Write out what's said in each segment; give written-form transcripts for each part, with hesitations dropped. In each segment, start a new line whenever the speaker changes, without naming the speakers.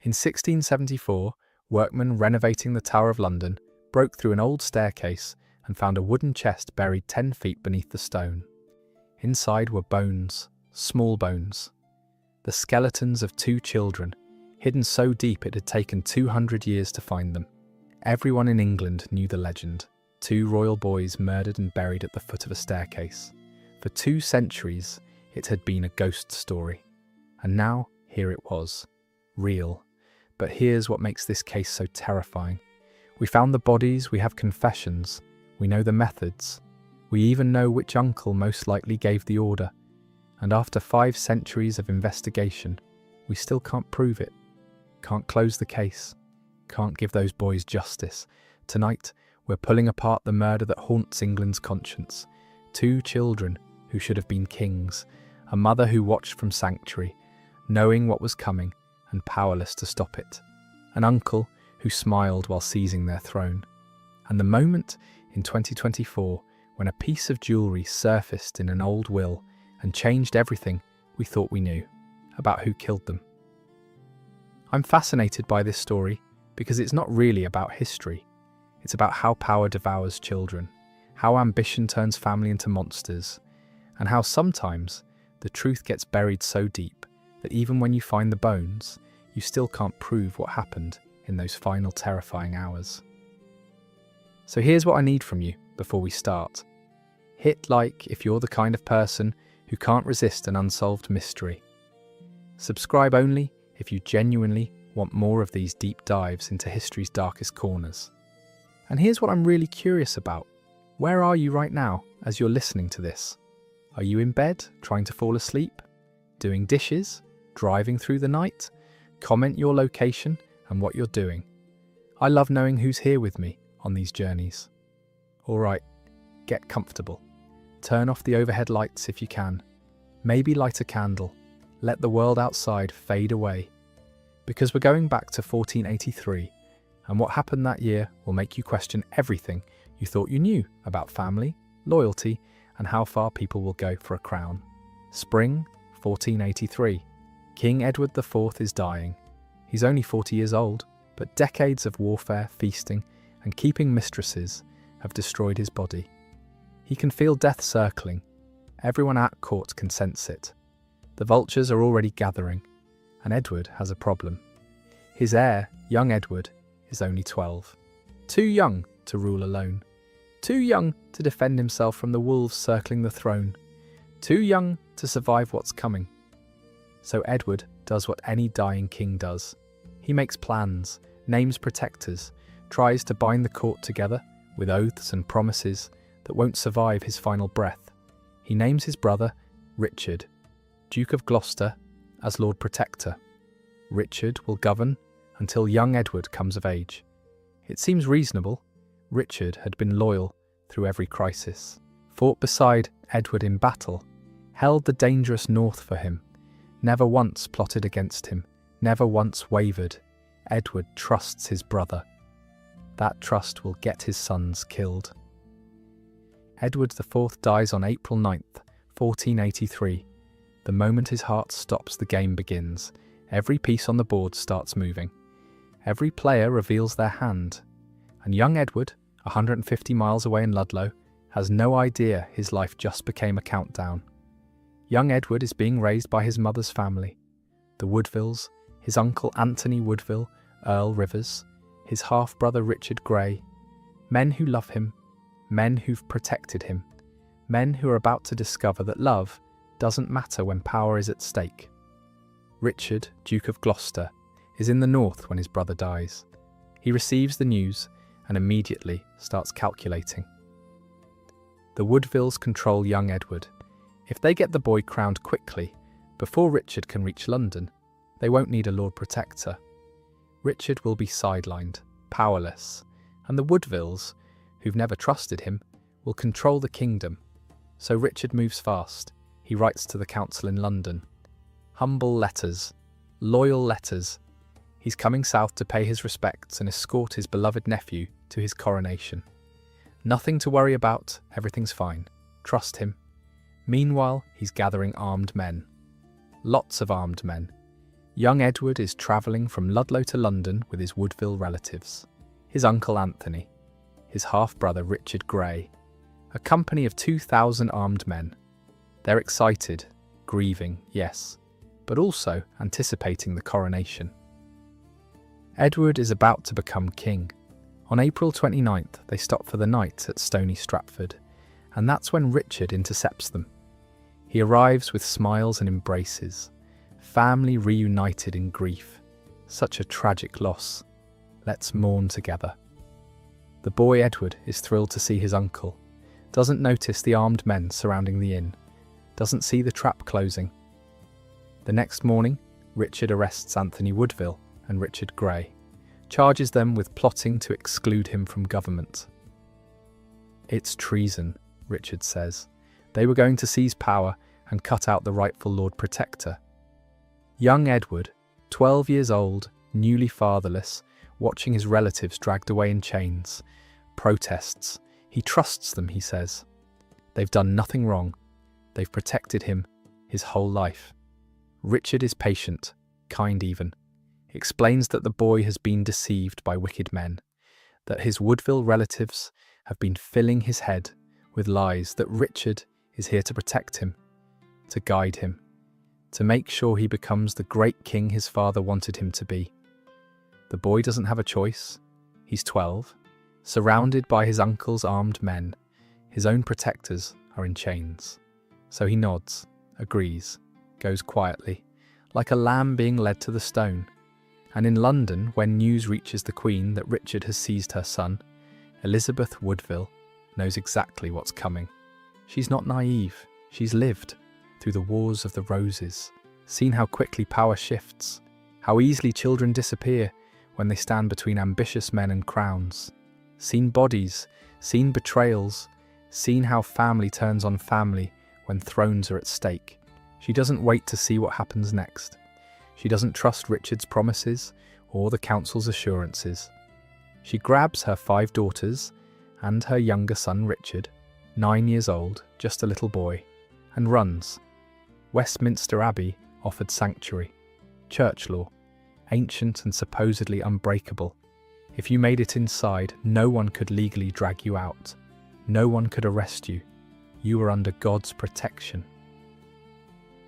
In 1674, workmen renovating the Tower of London broke through an old staircase and found a wooden chest buried 10 feet beneath the stone. Inside were bones, small bones. The skeletons of 2 children, hidden so deep it had taken 200 years to find them. Everyone in England knew the legend. 2 royal boys murdered and buried at the foot of a staircase. For 2 centuries, it had been a ghost story. And now, here it was. Real. But here's what makes this case so terrifying. We found the bodies, we have confessions, we know the methods. We even know which uncle most likely gave the order. And after 5 centuries of investigation, we still can't prove it. Can't close the case. Can't give those boys justice. Tonight, we're pulling apart the murder that haunts England's conscience. 2 children who should have been kings. A mother who watched from sanctuary, knowing what was coming and powerless to stop it. An uncle who smiled while seizing their throne. And the moment in 2024 when a piece of jewellery surfaced in an old will and changed everything we thought we knew about who killed them. I'm fascinated by this story because it's not really about history. It's about how power devours children, how ambition turns family into monsters, and how sometimes the truth gets buried so deep that even when you find the bones, you still can't prove what happened in those final terrifying hours. So here's what I need from you before we start. Hit like if you're the kind of person who can't resist an unsolved mystery. Subscribe only if you genuinely want more of these deep dives into history's darkest corners. And here's what I'm really curious about. Where are you right now as you're listening to this? Are you in bed, trying to fall asleep? Doing dishes? Driving through the night? Comment your location and what you're doing. I love knowing who's here with me on these journeys. Alright, get comfortable. Turn off the overhead lights if you can. Maybe light a candle. Let the world outside fade away. Because we're going back to 1483, and what happened that year will make you question everything you thought you knew about family, loyalty, and how far people will go for a crown. Spring 1483. King Edward IV is dying. He's only 40 years old, but decades of warfare, feasting, and keeping mistresses have destroyed his body. He can feel death circling. Everyone at court can sense it. The vultures are already gathering, and Edward has a problem. His heir, young Edward, is only 12. Too young to rule alone. Too young to defend himself from the wolves circling the throne. Too young to survive what's coming. So Edward does what any dying king does. He makes plans, names protectors, tries to bind the court together with oaths and promises that won't survive his final breath. He names his brother Richard, Duke of Gloucester, as Lord Protector. Richard will govern until young Edward comes of age. It seems reasonable. Richard had been loyal through every crisis, fought beside Edward in battle, held the dangerous north for him, never once plotted against him, never once wavered. Edward trusts his brother. That trust will get his sons killed. Edward IV dies on April 9th, 1483. The moment his heart stops, the game begins. Every piece on the board starts moving. Every player reveals their hand. And young Edward, 150 miles away in Ludlow, has no idea his life just became a countdown. Young Edward is being raised by his mother's family. The Woodvilles, his uncle Anthony Woodville, Earl Rivers, his half-brother Richard Grey. Men who love him, men who've protected him, men who are about to discover that love doesn't matter when power is at stake. Richard, Duke of Gloucester, is in the north when his brother dies. He receives the news and immediately starts calculating. The Woodvilles control young Edward. If they get the boy crowned quickly, before Richard can reach London, they won't need a Lord Protector. Richard will be sidelined, powerless, and the Woodvilles, who've never trusted him, will control the kingdom. So Richard moves fast. He writes to the council in London. Humble letters, loyal letters. He's coming south to pay his respects and escort his beloved nephew to his coronation. Nothing to worry about, everything's fine. Trust him. Meanwhile, he's gathering armed men. Lots of armed men. Young Edward is travelling from Ludlow to London with his Woodville relatives, his uncle Anthony, his half-brother Richard Grey, a company of 2,000 armed men. They're excited, grieving, yes, but also anticipating the coronation. Edward is about to become king. On April 29th, they stop for the night at Stony Stratford, and that's when Richard intercepts them. He arrives with smiles and embraces, family reunited in grief. Such a tragic loss. Let's mourn together. The boy Edward is thrilled to see his uncle, doesn't notice the armed men surrounding the inn, doesn't see the trap closing. The next morning, Richard arrests Anthony Woodville and Richard Grey, charges them with plotting to exclude him from government. It's treason, Richard says. They were going to seize power and cut out the rightful Lord Protector. Young Edward, 12 years old, newly fatherless, watching his relatives dragged away in chains, protests. He trusts them, he says. They've done nothing wrong. They've protected him his whole life. Richard is patient, kind even. He explains that the boy has been deceived by wicked men, that his Woodville relatives have been filling his head with lies, that Richard is here to protect him, to guide him, to make sure he becomes the great king his father wanted him to be. The boy doesn't have a choice. He's 12, surrounded by his uncle's armed men. His own protectors are in chains. So he nods, agrees, goes quietly, like a lamb being led to the stone. And in London, when news reaches the Queen that Richard has seized her son, Elizabeth Woodville knows exactly what's coming. She's not naive. She's lived through the Wars of the Roses, seen how quickly power shifts, how easily children disappear when they stand between ambitious men and crowns, seen bodies, seen betrayals, seen how family turns on family when thrones are at stake. She doesn't wait to see what happens next. She doesn't trust Richard's promises or the council's assurances. She grabs her 5 daughters and her younger son Richard, 9 years old, just a little boy, and runs. Westminster Abbey offered sanctuary, church law, ancient and supposedly unbreakable. If you made it inside, no one could legally drag you out. No one could arrest you. You were under God's protection.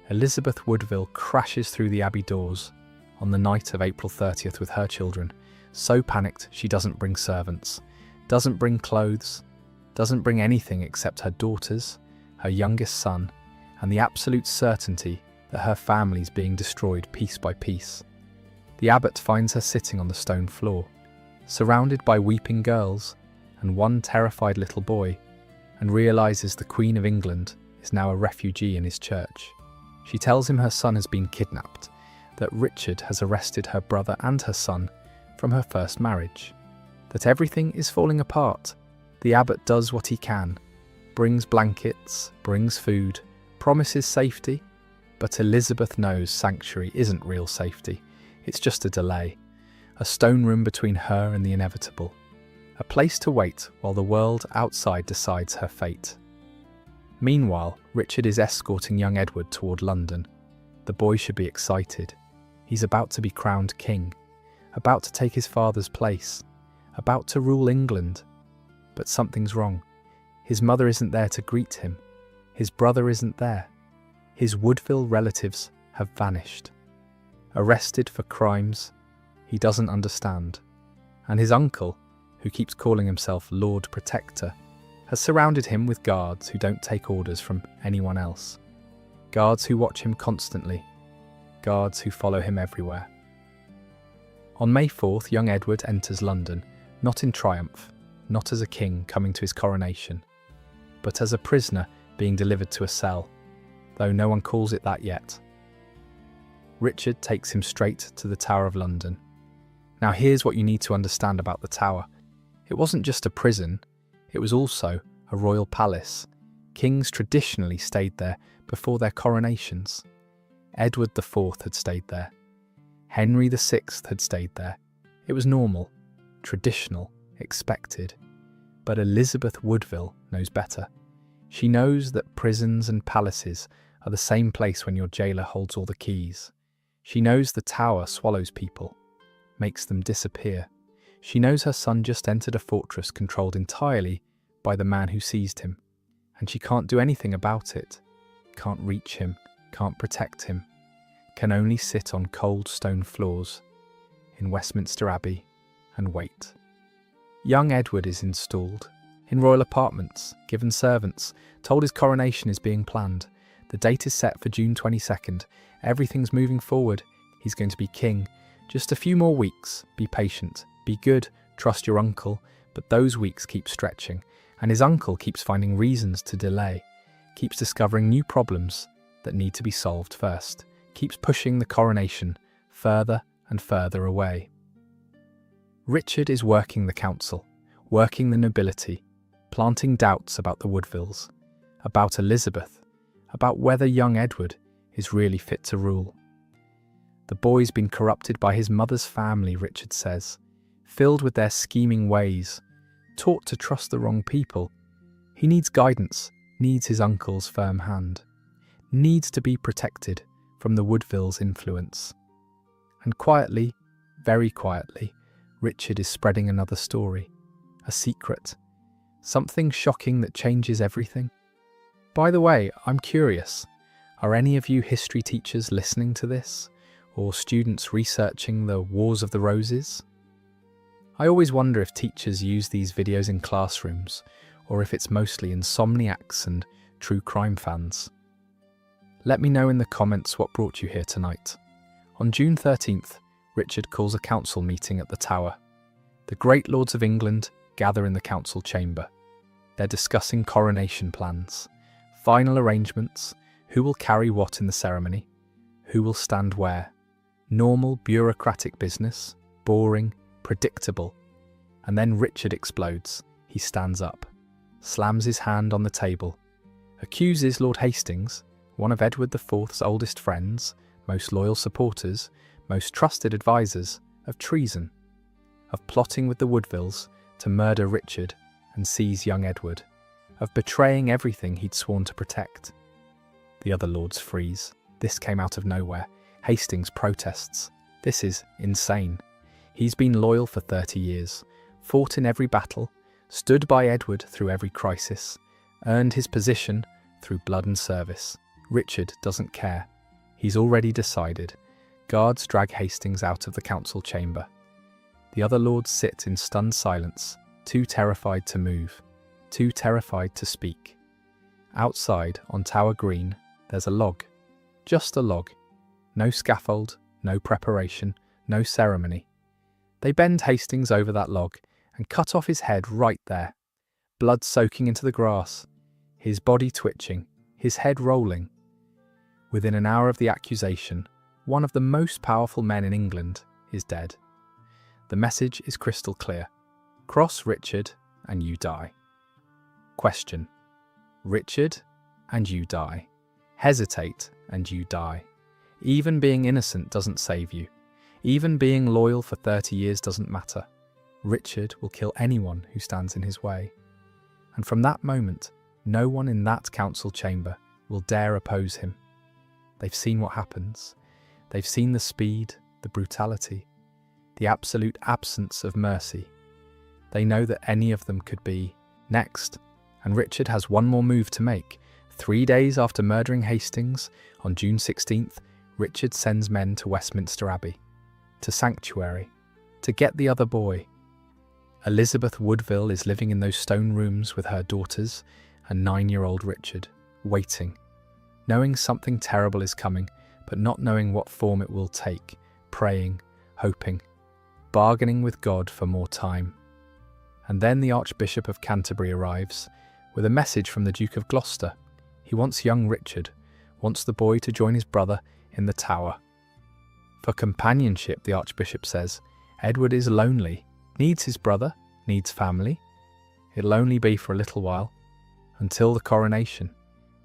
Elizabeth Woodville crashes through the Abbey doors on the night of April 30th with her children, so panicked she doesn't bring servants, doesn't bring clothes, doesn't bring anything except her daughters, her youngest son, and the absolute certainty that her family's being destroyed piece by piece. The abbot finds her sitting on the stone floor, surrounded by weeping girls and one terrified little boy, and realises the Queen of England is now a refugee in his church. She tells him her son has been kidnapped, that Richard has arrested her brother and her son from her first marriage, that everything is falling apart. The abbot does what he can, brings blankets, brings food, promises safety, but Elizabeth knows sanctuary isn't real safety. It's just a delay, a stone room between her and the inevitable, a place to wait while the world outside decides her fate. Meanwhile, Richard is escorting young Edward toward London. The boy should be excited. He's about to be crowned king, about to take his father's place, about to rule England. But something's wrong. His mother isn't there to greet him. His brother isn't there. His Woodville relatives have vanished. Arrested for crimes he doesn't understand. And his uncle, who keeps calling himself Lord Protector, has surrounded him with guards who don't take orders from anyone else. Guards who watch him constantly. Guards who follow him everywhere. On May 4th, young Edward enters London, not in triumph, not as a king coming to his coronation, but as a prisoner being delivered to a cell, though no one calls it that yet. Richard takes him straight to the Tower of London. Now here's what you need to understand about the Tower. It wasn't just a prison, it was also a royal palace. Kings traditionally stayed there before their coronations. Edward IV had stayed there. Henry VI had stayed there. It was normal, traditional, expected. But Elizabeth Woodville knows better. She knows that prisons and palaces are the same place when your jailer holds all the keys. She knows the tower swallows people, makes them disappear. She knows her son just entered a fortress controlled entirely by the man who seized him, and she can't do anything about it. Can't reach him, can't protect him, can only sit on cold stone floors in Westminster Abbey and wait. Young Edward is installed in royal apartments, given servants, told his coronation is being planned. The date is set for June 22nd. Everything's moving forward. He's going to be king. Just a few more weeks. Be patient. Be good. Trust your uncle. But those weeks keep stretching, and his uncle keeps finding reasons to delay, keeps discovering new problems that need to be solved first, keeps pushing the coronation further and further away. Richard is working the council, working the nobility, planting doubts about the Woodvilles, about Elizabeth, about whether young Edward is really fit to rule. The boy's been corrupted by his mother's family, Richard says, filled with their scheming ways, taught to trust the wrong people. He needs guidance, needs his uncle's firm hand, needs to be protected from the Woodvilles' influence. And quietly, very quietly, Richard is spreading another story, a secret, something shocking that changes everything. By the way, I'm curious, are any of you history teachers listening to this, or students researching the Wars of the Roses? I always wonder if teachers use these videos in classrooms, or if it's mostly insomniacs and true crime fans. Let me know in the comments what brought you here tonight. On June 13th, Richard calls a council meeting at the Tower. The great lords of England gather in the council chamber. They're discussing coronation plans, final arrangements, who will carry what in the ceremony, who will stand where. Normal bureaucratic business, boring, predictable. And then Richard explodes. He stands up, slams his hand on the table, accuses Lord Hastings, one of Edward IV's oldest friends, most loyal supporters, most trusted advisors, of treason, of plotting with the Woodvilles to murder Richard and seize young Edward, of betraying everything he'd sworn to protect. The other lords freeze. This came out of nowhere. Hastings protests. This is insane. He's been loyal for 30 years, fought in every battle, stood by Edward through every crisis, earned his position through blood and service. Richard doesn't care. He's already decided. Guards drag Hastings out of the council chamber. The other lords sit in stunned silence, too terrified to move, too terrified to speak. Outside, on Tower Green, there's a log. Just a log. No scaffold, no preparation, no ceremony. They bend Hastings over that log and cut off his head right there, blood soaking into the grass, his body twitching, his head rolling. Within an hour of the accusation, one of the most powerful men in England is dead. The message is crystal clear. Cross Richard and you die. Question. Richard and you die. Hesitate and you die. Even being innocent doesn't save you. Even being loyal for 30 years doesn't matter. Richard will kill anyone who stands in his way. And from that moment, no one in that council chamber will dare oppose him. They've seen what happens. They've seen the speed, the brutality, the absolute absence of mercy. They know that any of them could be next. And Richard has one more move to make. 3 days after murdering Hastings, on June 16th, Richard sends men to Westminster Abbey, to Sanctuary, to get the other boy. Elizabeth Woodville is living in those stone rooms with her daughters and 9-year-old Richard, waiting, knowing something terrible is coming, but not knowing what form it will take, praying, hoping, bargaining with God for more time. And then the Archbishop of Canterbury arrives with a message from the Duke of Gloucester. He wants young Richard, wants the boy to join his brother in the Tower. For companionship, the Archbishop says, Edward is lonely, needs his brother, needs family. It'll only be for a little while, until the coronation.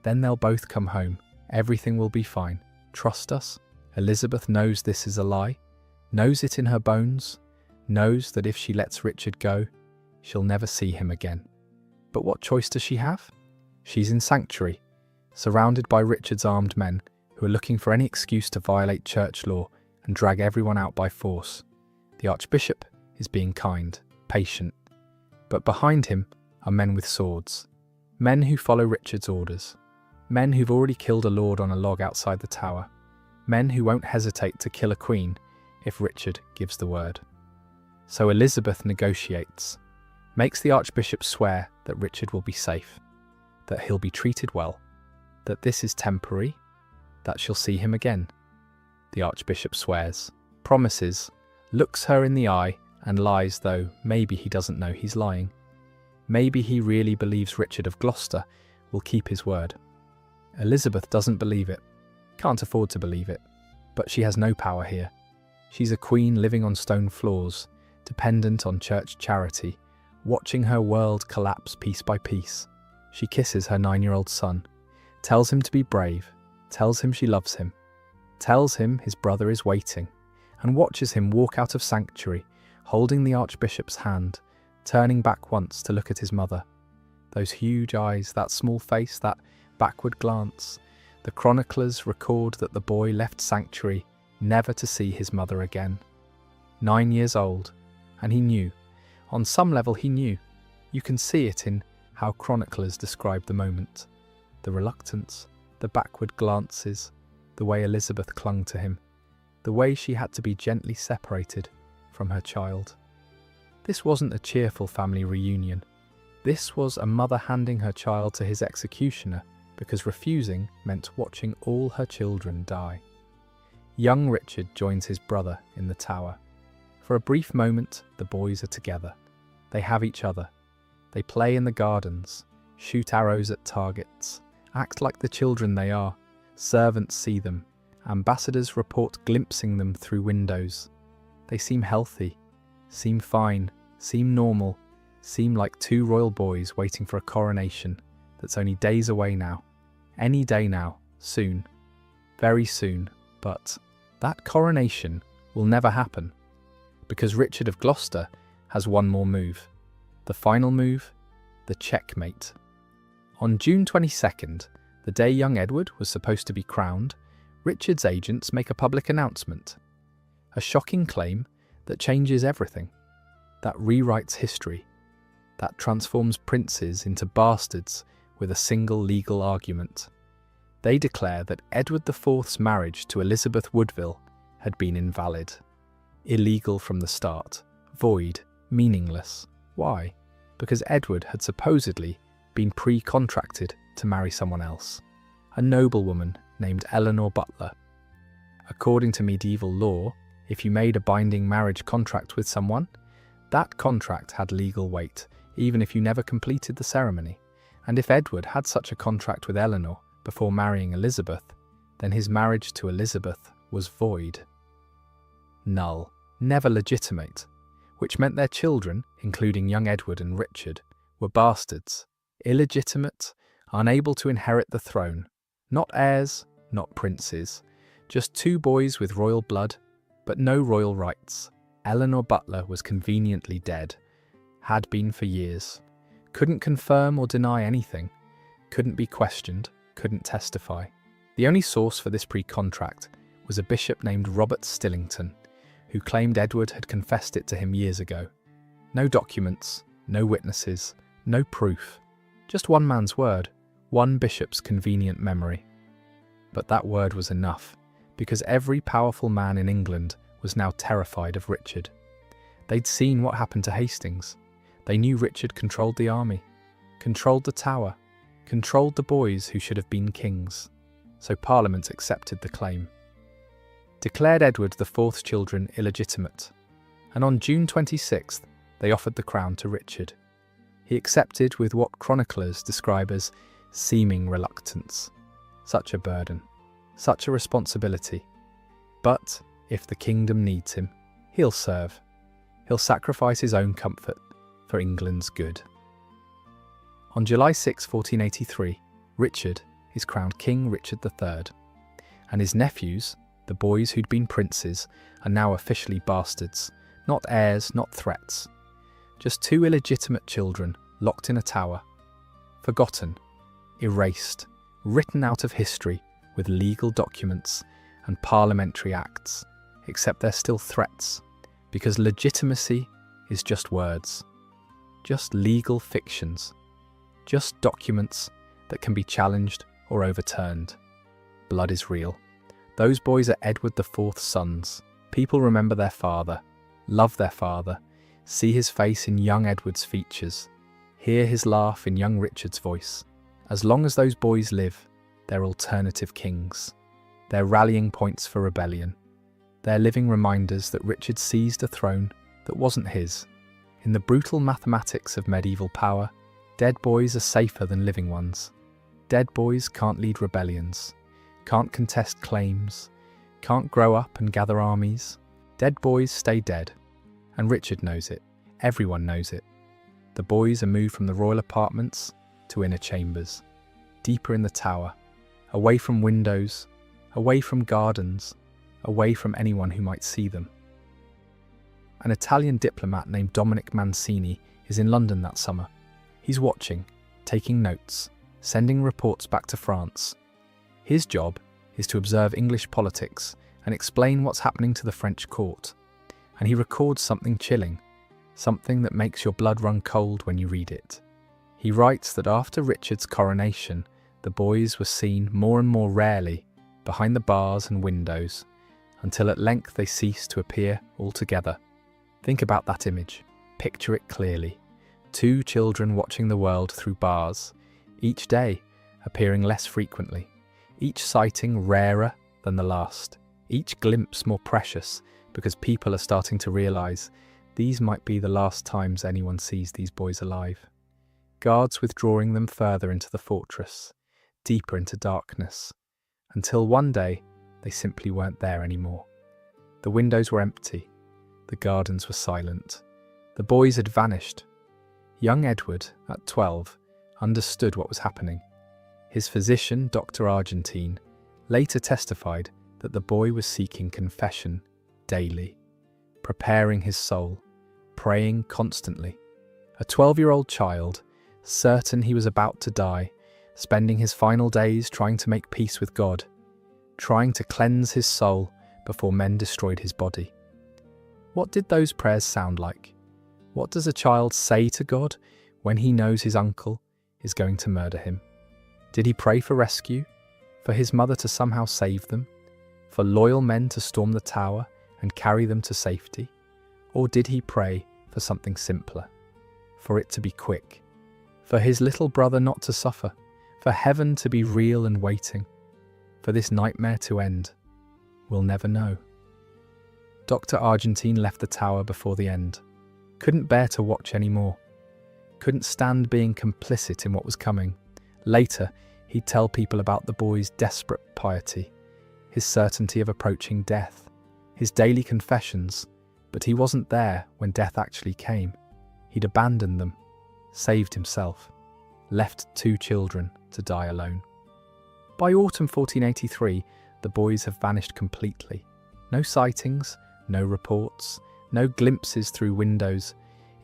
Then they'll both come home. Everything will be fine. Trust us. Elizabeth knows this is a lie, knows it in her bones, knows that if she lets Richard go, she'll never see him again. But what choice does she have? She's in Sanctuary, surrounded by Richard's armed men, who are looking for any excuse to violate church law and drag everyone out by force. The Archbishop is being kind, patient, but behind him are men with swords, men who follow Richard's orders, men who've already killed a lord on a log outside the tower, men who won't hesitate to kill a queen if Richard gives the word. So Elizabeth negotiates, makes the Archbishop swear that Richard will be safe, that he'll be treated well, that this is temporary, that she'll see him again. The Archbishop swears, promises, looks her in the eye and lies, though maybe he doesn't know he's lying. Maybe he really believes Richard of Gloucester will keep his word. Elizabeth doesn't believe it, can't afford to believe it, but she has no power here. She's a queen living on stone floors, dependent on church charity, watching her world collapse piece by piece. She kisses her 9-year-old son, tells him to be brave, tells him she loves him, tells him his brother is waiting, and watches him walk out of sanctuary, holding the Archbishop's hand, turning back once to look at his mother. Those huge eyes, that small face, that backward glance. The chroniclers record that the boy left sanctuary never to see his mother again. 9 years old, and he knew. On some level he knew. You can see it in how chroniclers describe the moment. The reluctance, the backward glances, the way Elizabeth clung to him, the way she had to be gently separated from her child. This wasn't a cheerful family reunion. This was a mother handing her child to his executioner because refusing meant watching all her children die. Young Richard joins his brother in the tower. For a brief moment, the boys are together. They have each other. They play in the gardens, shoot arrows at targets, act like the children they are. Servants see them. Ambassadors report glimpsing them through windows. They seem healthy, seem fine, seem normal, seem like two royal boys waiting for a coronation that's only days away now. Any day now, soon, very soon, but that coronation will never happen because Richard of Gloucester has one more move. The final move, the checkmate. On June 22nd, the day young Edward was supposed to be crowned, Richard's agents make a public announcement. A shocking claim that changes everything, that rewrites history, that transforms princes into bastards with a single legal argument. They declare that Edward IV's marriage to Elizabeth Woodville had been invalid. Illegal from the start, void, meaningless. Why? Because Edward had supposedly been pre-contracted to marry someone else, a noblewoman named Eleanor Butler. According to medieval law, if you made a binding marriage contract with someone, that contract had legal weight, even if you never completed the ceremony. And if Edward had such a contract with Eleanor before marrying Elizabeth, then his marriage to Elizabeth was void. Null, never legitimate, which meant their children, including young Edward and Richard, were bastards, illegitimate, unable to inherit the throne, not heirs, not princes, just two boys with royal blood, but no royal rights. Eleanor Butler was conveniently dead, had been for years, couldn't confirm or deny anything, couldn't be questioned, couldn't testify. The only source for this pre-contract was a bishop named Robert Stillington, who claimed Edward had confessed it to him years ago. No documents, no witnesses, no proof, just one man's word, one bishop's convenient memory. But that word was enough, because every powerful man in England was now terrified of Richard. They'd seen what happened to Hastings. They knew Richard controlled the army, controlled the tower, controlled the boys who should have been kings. So Parliament accepted the claim. Declared Edward IV's children illegitimate, and on June 26th they offered the crown to Richard. He accepted with what chroniclers describe as seeming reluctance. Such a burden, such a responsibility. But if the kingdom needs him, he'll serve. He'll sacrifice his own comfort for England's good. On July 6, 1483, Richard is crowned King Richard III, and his nephews, the boys who'd been princes, are now officially bastards, not heirs, not threats. Just two illegitimate children locked in a tower, forgotten, erased, written out of history with legal documents and parliamentary acts, except they're still threats, because legitimacy is just words, just legal fictions, just documents that can be challenged or overturned. Blood is real. Those boys are Edward IV's sons. People remember their father, love their father, see his face in young Edward's features, hear his laugh in young Richard's voice. As long as those boys live, they're alternative kings. They're rallying points for rebellion. They're living reminders that Richard seized a throne that wasn't his. In the brutal mathematics of medieval power, dead boys are safer than living ones. Dead boys can't lead rebellions, can't contest claims, can't grow up and gather armies. Dead boys stay dead. And Richard knows it. Everyone knows it. The boys are moved from the royal apartments to inner chambers, deeper in the tower, away from windows, away from gardens, away from anyone who might see them. An Italian diplomat named Dominic Mancini is in London that summer. He's watching, taking notes, sending reports back to France. His job is to observe English politics and explain what's happening to the French court. And he records something chilling, something that makes your blood run cold when you read it. He writes that after Richard's coronation, the boys were seen more and more rarely behind the bars and windows, until at length they ceased to appear altogether. Think about that image. Picture it clearly. 2 children watching the world through bars, each day appearing less frequently, each sighting rarer than the last, each glimpse more precious, because people are starting to realise these might be the last times anyone sees these boys alive. Guards withdrawing them further into the fortress, deeper into darkness, until one day they simply weren't there anymore. The windows were empty, the gardens were silent, the boys had vanished. Young Edward, at 12, understood what was happening. His physician, Dr. Argentine, later testified that the boy was seeking confession daily, preparing his soul, praying constantly. A 12-year-old child, certain he was about to die, spending his final days trying to make peace with God, trying to cleanse his soul before men destroyed his body. What did those prayers sound like? What does a child say to God when he knows his uncle is going to murder him? Did he pray for rescue? For his mother to somehow save them? For loyal men to storm the tower and carry them to safety? Or did he pray for something simpler? For it to be quick? For his little brother not to suffer? For heaven to be real and waiting? For this nightmare to end? We'll never know. Dr. Argentine left the tower before the end. Couldn't bear to watch anymore. Couldn't stand being complicit in what was coming. Later, he'd tell people about the boy's desperate piety, his certainty of approaching death, his daily confessions, but he wasn't there when death actually came. He'd abandoned them, saved himself, left 2 children to die alone. By autumn 1483, the boys have vanished completely. No sightings, no reports, no glimpses through windows.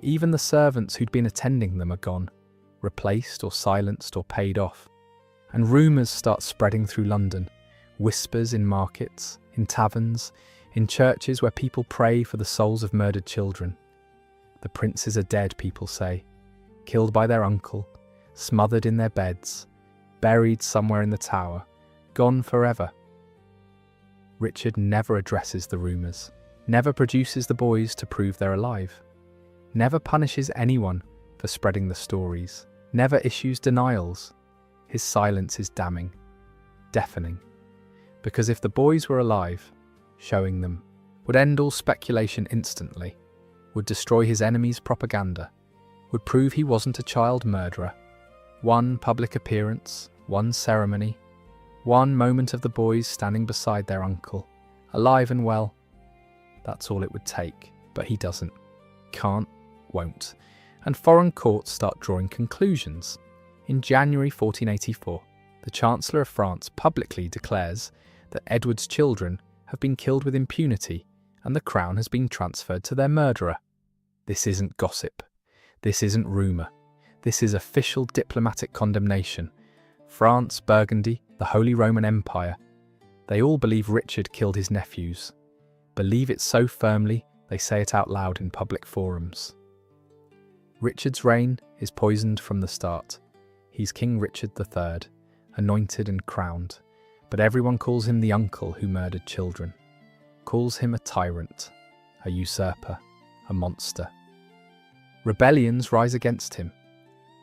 Even the servants who'd been attending them are gone, replaced or silenced or paid off. And rumours start spreading through London, whispers in markets, in taverns, in churches where people pray for the souls of murdered children. The princes are dead, people say, killed by their uncle, smothered in their beds, buried somewhere in the tower, gone forever. Richard never addresses the rumours, never produces the boys to prove they're alive, never punishes anyone for spreading the stories, never issues denials. His silence is damning, deafening. Because if the boys were alive, showing them would end all speculation instantly, would destroy his enemies' propaganda, would prove he wasn't a child murderer. One public appearance, one ceremony, one moment of the boys standing beside their uncle, alive and well. That's all it would take, but he doesn't, can't, won't. And foreign courts start drawing conclusions. In January 1484, the Chancellor of France publicly declares that Edward's children have been killed with impunity and the crown has been transferred to their murderer. This isn't gossip. This isn't rumour. This is official diplomatic condemnation. France, Burgundy, the Holy Roman Empire. They all believe Richard killed his nephews. Believe it so firmly, they say it out loud in public forums. Richard's reign is poisoned from the start. He's King Richard III, anointed and crowned, but everyone calls him the uncle who murdered children. Calls him a tyrant, a usurper, a monster. Rebellions rise against him,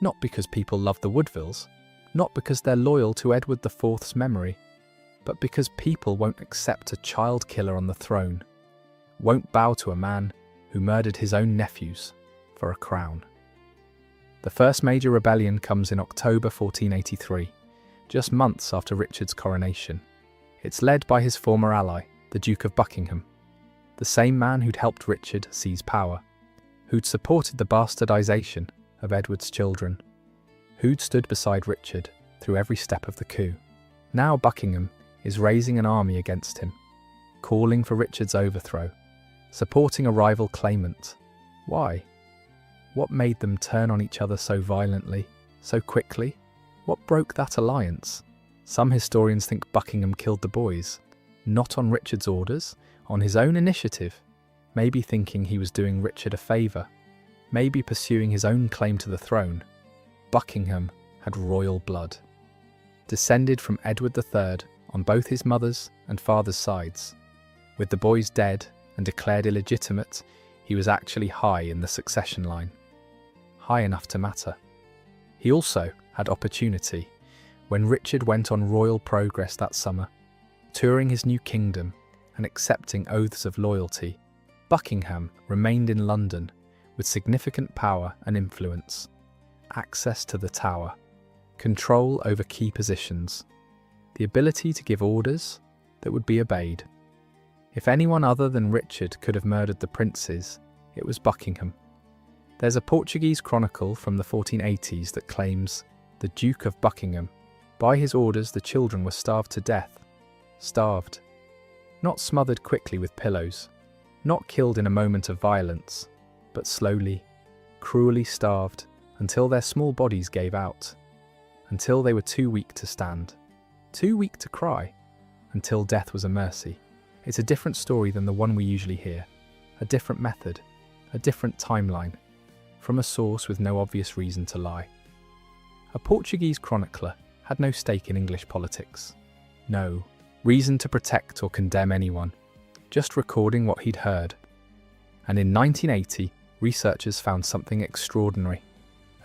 not because people love the Woodvilles, not because they're loyal to Edward IV's memory, but because people won't accept a child killer on the throne, won't bow to a man who murdered his own nephews for a crown. The first major rebellion comes in October 1483, just months after Richard's coronation. It's led by his former ally, the Duke of Buckingham, the same man who'd helped Richard seize power, who'd supported the bastardization of Edward's children, who'd stood beside Richard through every step of the coup. Now Buckingham is raising an army against him, calling for Richard's overthrow, supporting a rival claimant. Why? What made them turn on each other so violently, so quickly? What broke that alliance? Some historians think Buckingham killed the boys, not on Richard's orders, on his own initiative, maybe thinking he was doing Richard a favour, maybe pursuing his own claim to the throne. Buckingham had royal blood. Descended from Edward III on both his mother's and father's sides. With the boys dead and declared illegitimate, he was actually high in the succession line. High enough to matter. He also had opportunity. When Richard went on royal progress that summer, touring his new kingdom and accepting oaths of loyalty, Buckingham remained in London with significant power and influence, access to the Tower, control over key positions, the ability to give orders that would be obeyed. If anyone other than Richard could have murdered the princes, it was Buckingham. There's a Portuguese chronicle from the 1480s that claims the Duke of Buckingham, by his orders the children were starved to death. Starved. Not smothered quickly with pillows, not killed in a moment of violence, but slowly, cruelly starved until their small bodies gave out, until they were too weak to stand, too weak to cry, until death was a mercy. It's a different story than the one we usually hear, a different method, a different timeline, from a source with no obvious reason to lie. A Portuguese chronicler had no stake in English politics, no reason to protect or condemn anyone, just recording what he'd heard. And in 1980, researchers found something extraordinary.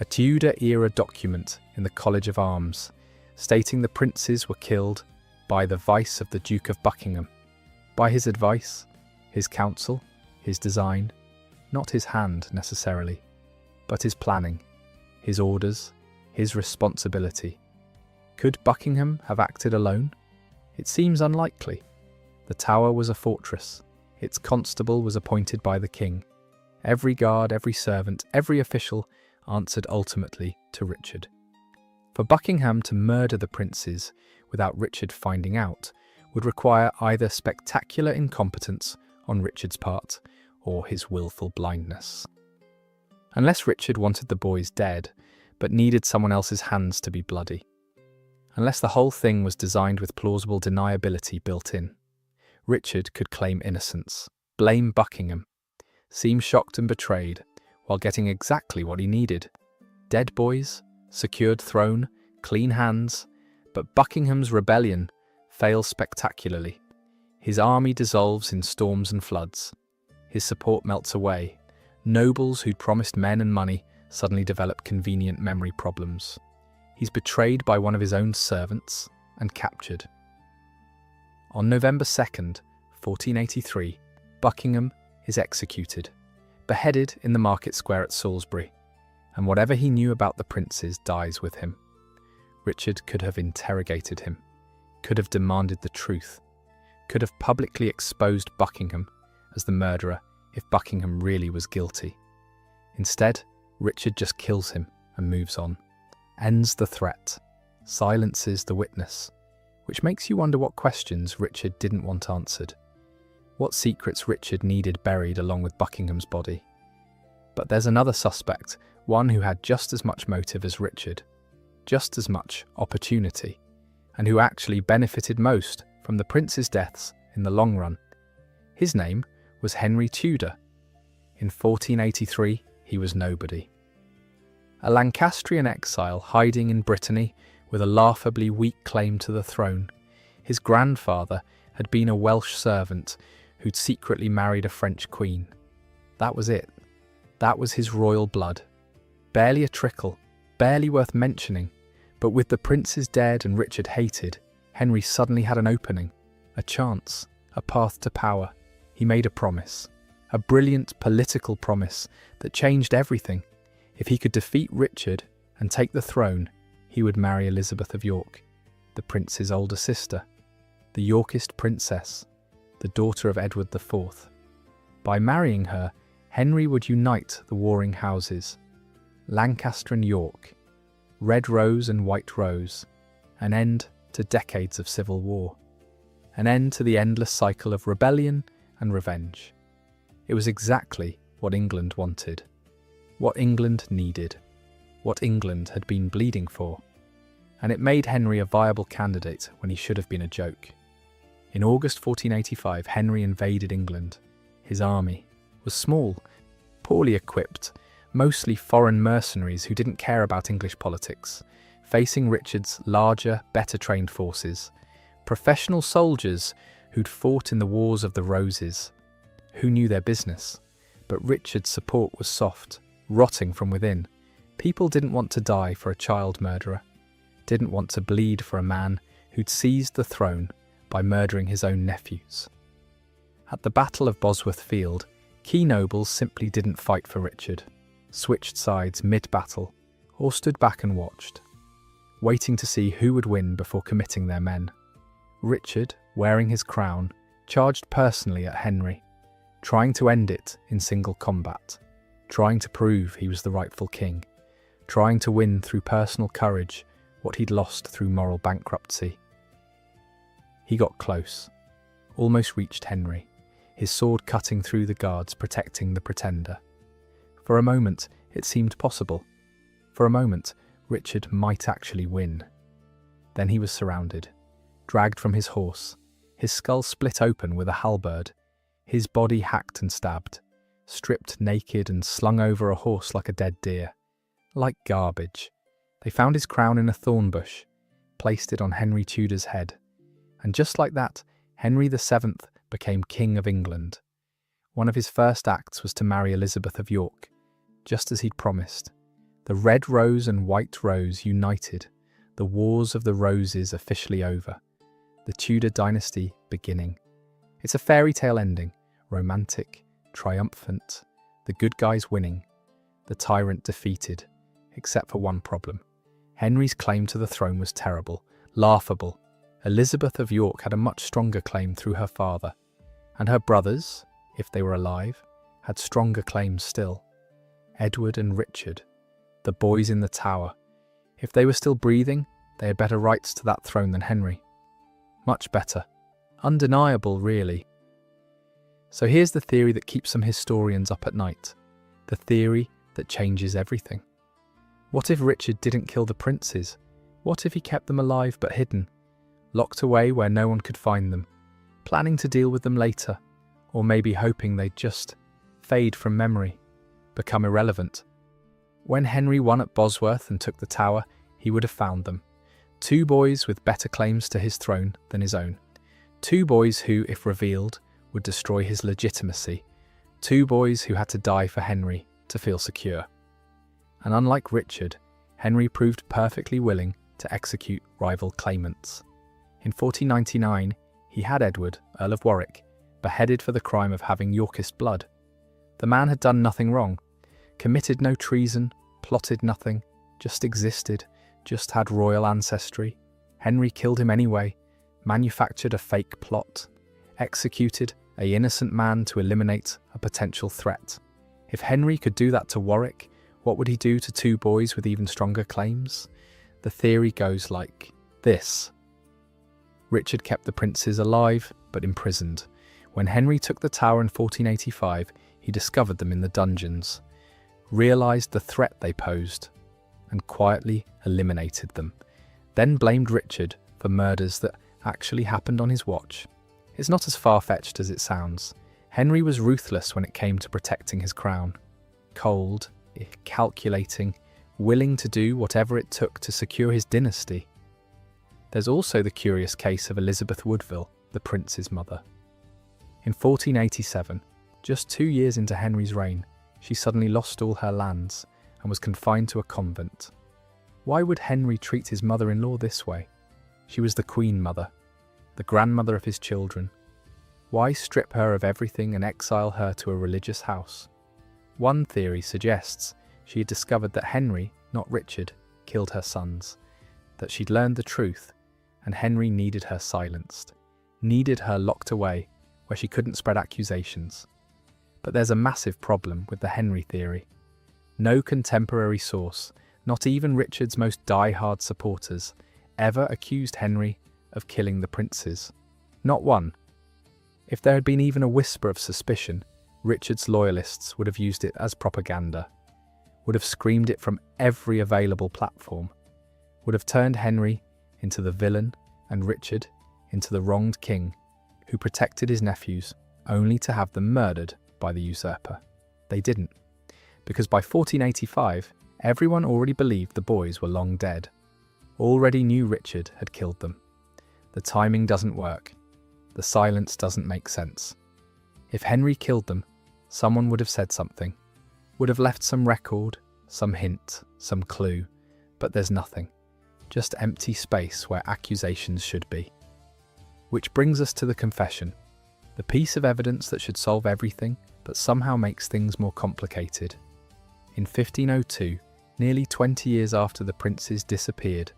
A Tudor-era document in the College of Arms, stating the princes were killed by the vice of the Duke of Buckingham. By his advice, his counsel, his design, not his hand necessarily, but his planning, his orders, his responsibility. Could Buckingham have acted alone? It seems unlikely. The Tower was a fortress. Its constable was appointed by the king. Every guard, every servant, every official answered ultimately to Richard. For Buckingham to murder the princes without Richard finding out would require either spectacular incompetence on Richard's part or his willful blindness. Unless Richard wanted the boys dead, but needed someone else's hands to be bloody. Unless the whole thing was designed with plausible deniability built in. Richard could claim innocence, blame Buckingham, seem shocked and betrayed, while getting exactly what he needed. Dead boys, secured throne, clean hands, but Buckingham's rebellion fails spectacularly. His army dissolves in storms and floods. His support melts away. Nobles who'd promised men and money suddenly develop convenient memory problems. He's betrayed by one of his own servants and captured. On November 2nd, 1483, Buckingham is executed, beheaded in the market square at Salisbury, and whatever he knew about the princes dies with him. Richard could have interrogated him, could have demanded the truth, could have publicly exposed Buckingham as the murderer if Buckingham really was guilty. Instead, Richard just kills him and moves on, ends the threat, silences the witness, which makes you wonder what questions Richard didn't want answered, what secrets Richard needed buried along with Buckingham's body. But there's another suspect, one who had just as much motive as Richard, just as much opportunity, and who actually benefited most from the prince's deaths in the long run. His name was Henry Tudor. In 1483, he was nobody. A Lancastrian exile hiding in Brittany with a laughably weak claim to the throne. His grandfather had been a Welsh servant who'd secretly married a French queen. That was it. That was his royal blood. Barely a trickle, barely worth mentioning, but with the princes dead and Richard hated, Henry suddenly had an opening, a chance, a path to power. He made a promise, a brilliant political promise that changed everything. If he could defeat Richard and take the throne, he would marry Elizabeth of York, the prince's older sister, the Yorkist princess, the daughter of Edward IV. By marrying her, Henry would unite the warring houses, Lancaster and York, red rose and white rose, an end to decades of civil war, an end to the endless cycle of rebellion and revenge. It was exactly what England wanted, what England needed, what England had been bleeding for, and it made Henry a viable candidate when he should have been a joke. In August 1485, Henry invaded England. His army was small, poorly equipped, mostly foreign mercenaries who didn't care about English politics, facing Richard's larger, better-trained forces, professional soldiers who'd fought in the Wars of the Roses, who knew their business. But Richard's support was soft, rotting from within. People didn't want to die for a child murderer, didn't want to bleed for a man who'd seized the throne by murdering his own nephews. At the Battle of Bosworth Field, key nobles simply didn't fight for Richard, switched sides mid-battle, or stood back and watched, waiting to see who would win before committing their men. Richard, wearing his crown, charged personally at Henry, trying to end it in single combat, trying to prove he was the rightful king, trying to win through personal courage what he'd lost through moral bankruptcy. He got close, almost reached Henry, his sword cutting through the guards protecting the pretender. For a moment, it seemed possible. For a moment, Richard might actually win. Then he was surrounded, dragged from his horse, his skull split open with a halberd, his body hacked and stabbed, stripped naked and slung over a horse like a dead deer. Like garbage. They found his crown in a thorn bush, placed it on Henry Tudor's head, and just like that, Henry VII became King of England. One of his first acts was to marry Elizabeth of York, just as he'd promised. The red rose and white rose united, the Wars of the Roses officially over, the Tudor dynasty beginning. It's a fairy tale ending, romantic, triumphant, the good guys winning, the tyrant defeated, except for one problem. Henry's claim to the throne was terrible, laughable. Elizabeth of York had a much stronger claim through her father, and her brothers, if they were alive, had stronger claims still. Edward and Richard, the boys in the tower, if they were still breathing, they had better rights to that throne than Henry. Much better. Undeniable, really. So here's the theory that keeps some historians up at night, the theory that changes everything. What if Richard didn't kill the princes? What if he kept them alive but hidden, locked away where no one could find them, planning to deal with them later, or maybe hoping they'd just fade from memory, become irrelevant? When Henry won at Bosworth and took the tower, he would have found them. Two boys with better claims to his throne than his own. Two boys who, if revealed, would destroy his legitimacy. Two boys who had to die for Henry to feel secure. And unlike Richard, Henry proved perfectly willing to execute rival claimants. In 1499, he had Edward, Earl of Warwick, beheaded for the crime of having Yorkist blood. The man had done nothing wrong, committed no treason, plotted nothing, just existed, just had royal ancestry. Henry killed him anyway, manufactured a fake plot, executed an innocent man to eliminate a potential threat. If Henry could do that to Warwick, what would he do to two boys with even stronger claims? The theory goes like this. Richard kept the princes alive, but imprisoned. When Henry took the tower in 1485, he discovered them in the dungeons, realised the threat they posed, and quietly eliminated them. Then blamed Richard for murders that actually happened on his watch. It's not as far-fetched as it sounds. Henry was ruthless when it came to protecting his crown. Cold, calculating, willing to do whatever it took to secure his dynasty. There's also the curious case of Elizabeth Woodville, the prince's mother. In 1487, just 2 years into Henry's reign, she suddenly lost all her lands and was confined to a convent. Why would Henry treat his mother-in-law this way? She was the queen mother, the grandmother of his children. Why strip her of everything and exile her to a religious house? One theory suggests she had discovered that Henry, not Richard, killed her sons, that she'd learned the truth, and Henry needed her silenced, needed her locked away where she couldn't spread accusations. But there's a massive problem with the Henry theory. No contemporary source, not even Richard's most die-hard supporters, ever accused Henry of killing the princes. Not one. If there had been even a whisper of suspicion, Richard's loyalists would have used it as propaganda, would have screamed it from every available platform, would have turned Henry into the villain and Richard into the wronged king who protected his nephews only to have them murdered by the usurper. They didn't, because by 1485, everyone already believed the boys were long dead, already knew Richard had killed them. The timing doesn't work. The silence doesn't make sense. If Henry killed them, someone would have said something, would have left some record, some hint, some clue, but there's nothing. Just empty space where accusations should be. Which brings us to the confession, the piece of evidence that should solve everything, but somehow makes things more complicated. In 1502, nearly 20 years after the princes disappeared,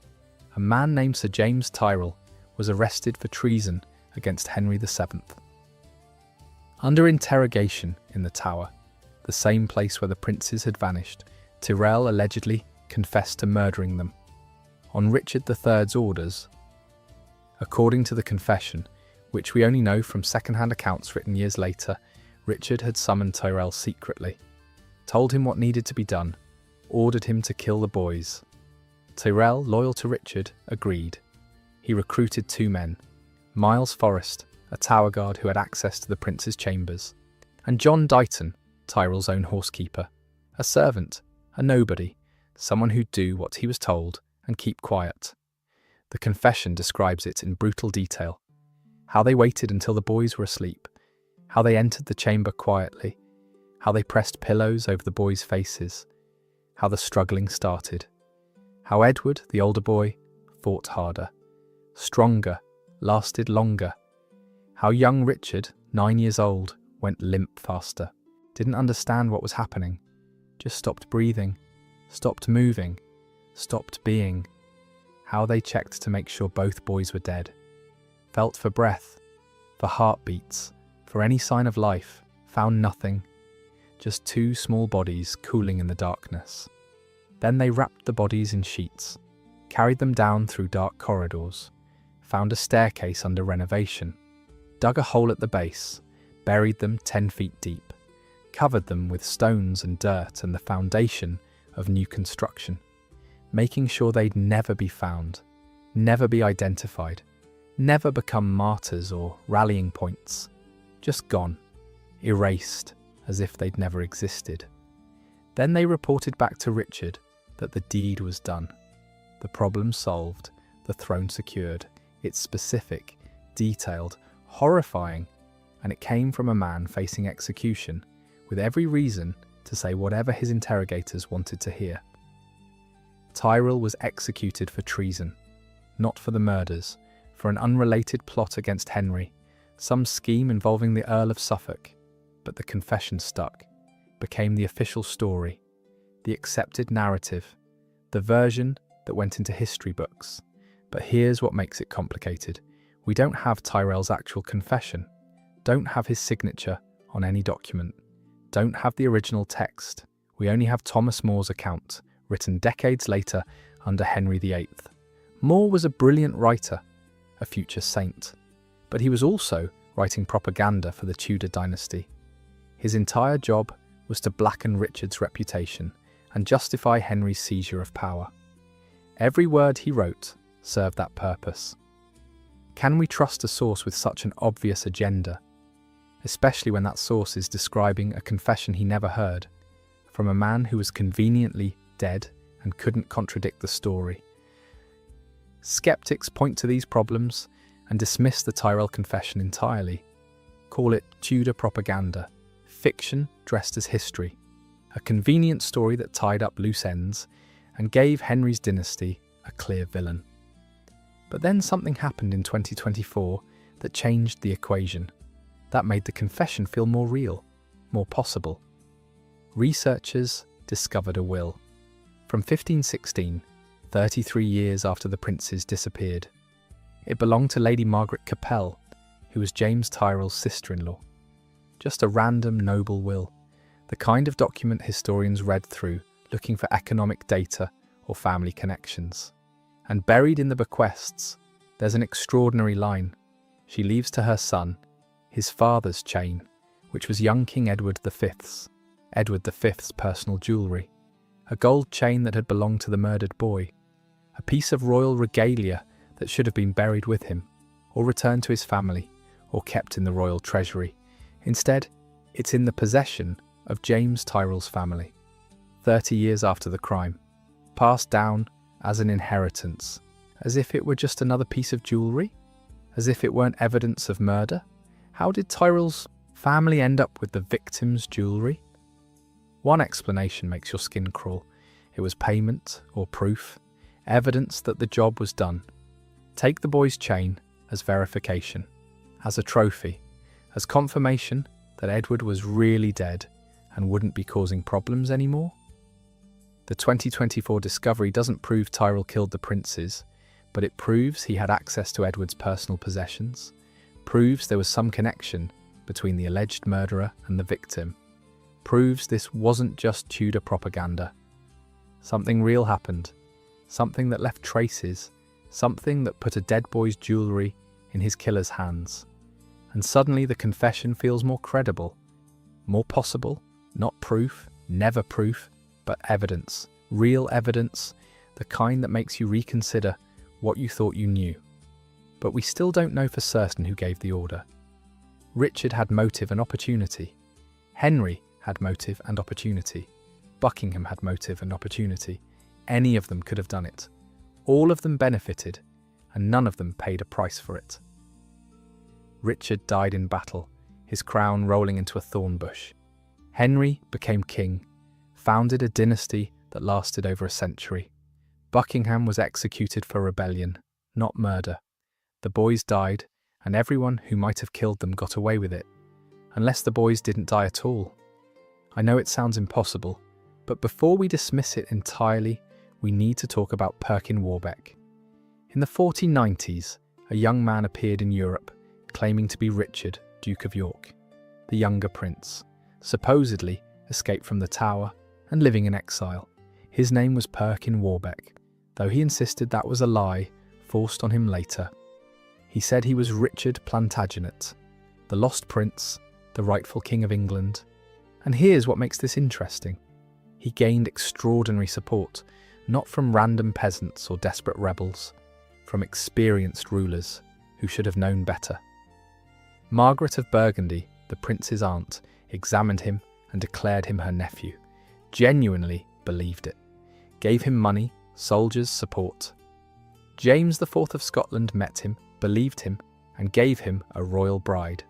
a man named Sir James Tyrrell was arrested for treason against Henry VII. Under interrogation in the Tower, the same place where the princes had vanished, Tyrrell allegedly confessed to murdering them, on Richard III's orders. According to the confession, which we only know from second-hand accounts written years later, Richard had summoned Tyrrell secretly, told him what needed to be done, ordered him to kill the boys. Tyrrell, loyal to Richard, agreed. He recruited 2 men, Miles Forrest, a tower guard who had access to the prince's chambers, and John Dighton, Tyrrell's own horsekeeper, a servant, a nobody, someone who'd do what he was told and keep quiet. The confession describes it in brutal detail. How they waited until the boys were asleep, how they entered the chamber quietly, how they pressed pillows over the boys' faces, how the struggling started, how Edward, the older boy, fought harder, stronger, lasted longer, how young Richard, 9 years old, went limp faster, didn't understand what was happening, just stopped breathing, stopped moving, stopped being, how they checked to make sure both boys were dead, felt for breath, for heartbeats, for any sign of life, found nothing, just 2 small bodies cooling in the darkness. Then they wrapped the bodies in sheets, carried them down through dark corridors, found a staircase under renovation, dug a hole at the base, buried them 10 feet deep, covered them with stones and dirt and the foundation of new construction, making sure they'd never be found, never be identified, never become martyrs or rallying points, just gone, erased, as if they'd never existed. Then they reported back to Richard that the deed was done, the problem solved, the throne secured. It's specific, detailed, horrifying, and it came from a man facing execution, with every reason to say whatever his interrogators wanted to hear. Tyrrell was executed for treason, not for the murders, for an unrelated plot against Henry, some scheme involving the Earl of Suffolk, but the confession stuck, became the official story, the accepted narrative, the version that went into history books. But here's what makes it complicated. We don't have Tyrrell's actual confession, don't have his signature on any document, don't have the original text. We only have Thomas More's account, written decades later under Henry VIII. More was a brilliant writer, a future saint, but he was also writing propaganda for the Tudor dynasty. His entire job was to blacken Richard's reputation and justify Henry's seizure of power. Every word he wrote served that purpose. Can we trust a source with such an obvious agenda, especially when that source is describing a confession he never heard, from a man who was conveniently dead and couldn't contradict the story? Skeptics point to these problems and dismiss the Tyrell confession entirely. Call it Tudor propaganda, fiction dressed as history, a convenient story that tied up loose ends and gave Henry's dynasty a clear villain. But then something happened in 2024 that changed the equation. That made the confession feel more real, more possible. Researchers discovered a will. From 1516, 33 years after the princes disappeared. It belonged to Lady Margaret Capel, who was James Tyrrell's sister-in-law. Just a random noble will, the kind of document historians read through looking for economic data or family connections. And buried in the bequests, there's an extraordinary line. She leaves to her son his father's chain, which was young King Edward V's personal jewellery, a gold chain that had belonged to the murdered boy, a piece of royal regalia that should have been buried with him, or returned to his family, or kept in the royal treasury. Instead, it's in the possession of James Tyrrell's family, 30 years after the crime, passed down as an inheritance, as if it were just another piece of jewellery, as if it weren't evidence of murder. How did Tyrrell's family end up with the victim's jewellery? One explanation makes your skin crawl. It was payment or proof, evidence that the job was done. Take the boy's chain as verification, as a trophy, as confirmation that Edward was really dead and wouldn't be causing problems anymore. The 2024 discovery doesn't prove Tyrrell killed the princes, but it proves he had access to Edward's personal possessions, proves there was some connection between the alleged murderer and the victim, proves this wasn't just Tudor propaganda. Something real happened, something that left traces, something that put a dead boy's jewellery in his killer's hands. And suddenly the confession feels more credible, more possible, not proof, never proof, but evidence, real evidence, the kind that makes you reconsider what you thought you knew. But we still don't know for certain who gave the order. Richard had motive and opportunity. Henry had motive and opportunity. Buckingham had motive and opportunity. Any of them could have done it. All of them benefited, and none of them paid a price for it. Richard died in battle, his crown rolling into a thorn bush. Henry became king, founded a dynasty that lasted over a century. Buckingham was executed for rebellion, not murder. The boys died, and everyone who might have killed them got away with it, unless the boys didn't die at all. I know it sounds impossible, but before we dismiss it entirely, we need to talk about Perkin Warbeck. In the 1490s, a young man appeared in Europe, claiming to be Richard, Duke of York, the younger prince, supposedly escaped from the Tower and living in exile. His name was Perkin Warbeck, though he insisted that was a lie forced on him later. He said he was Richard Plantagenet, the lost prince, the rightful king of England. And here's what makes this interesting. He gained extraordinary support, not from random peasants or desperate rebels, from experienced rulers who should have known better. Margaret of Burgundy, the prince's aunt, examined him and declared him her nephew, genuinely believed it, gave him money, soldiers, support. James IV of Scotland met him, believed him, and gave him a royal bride.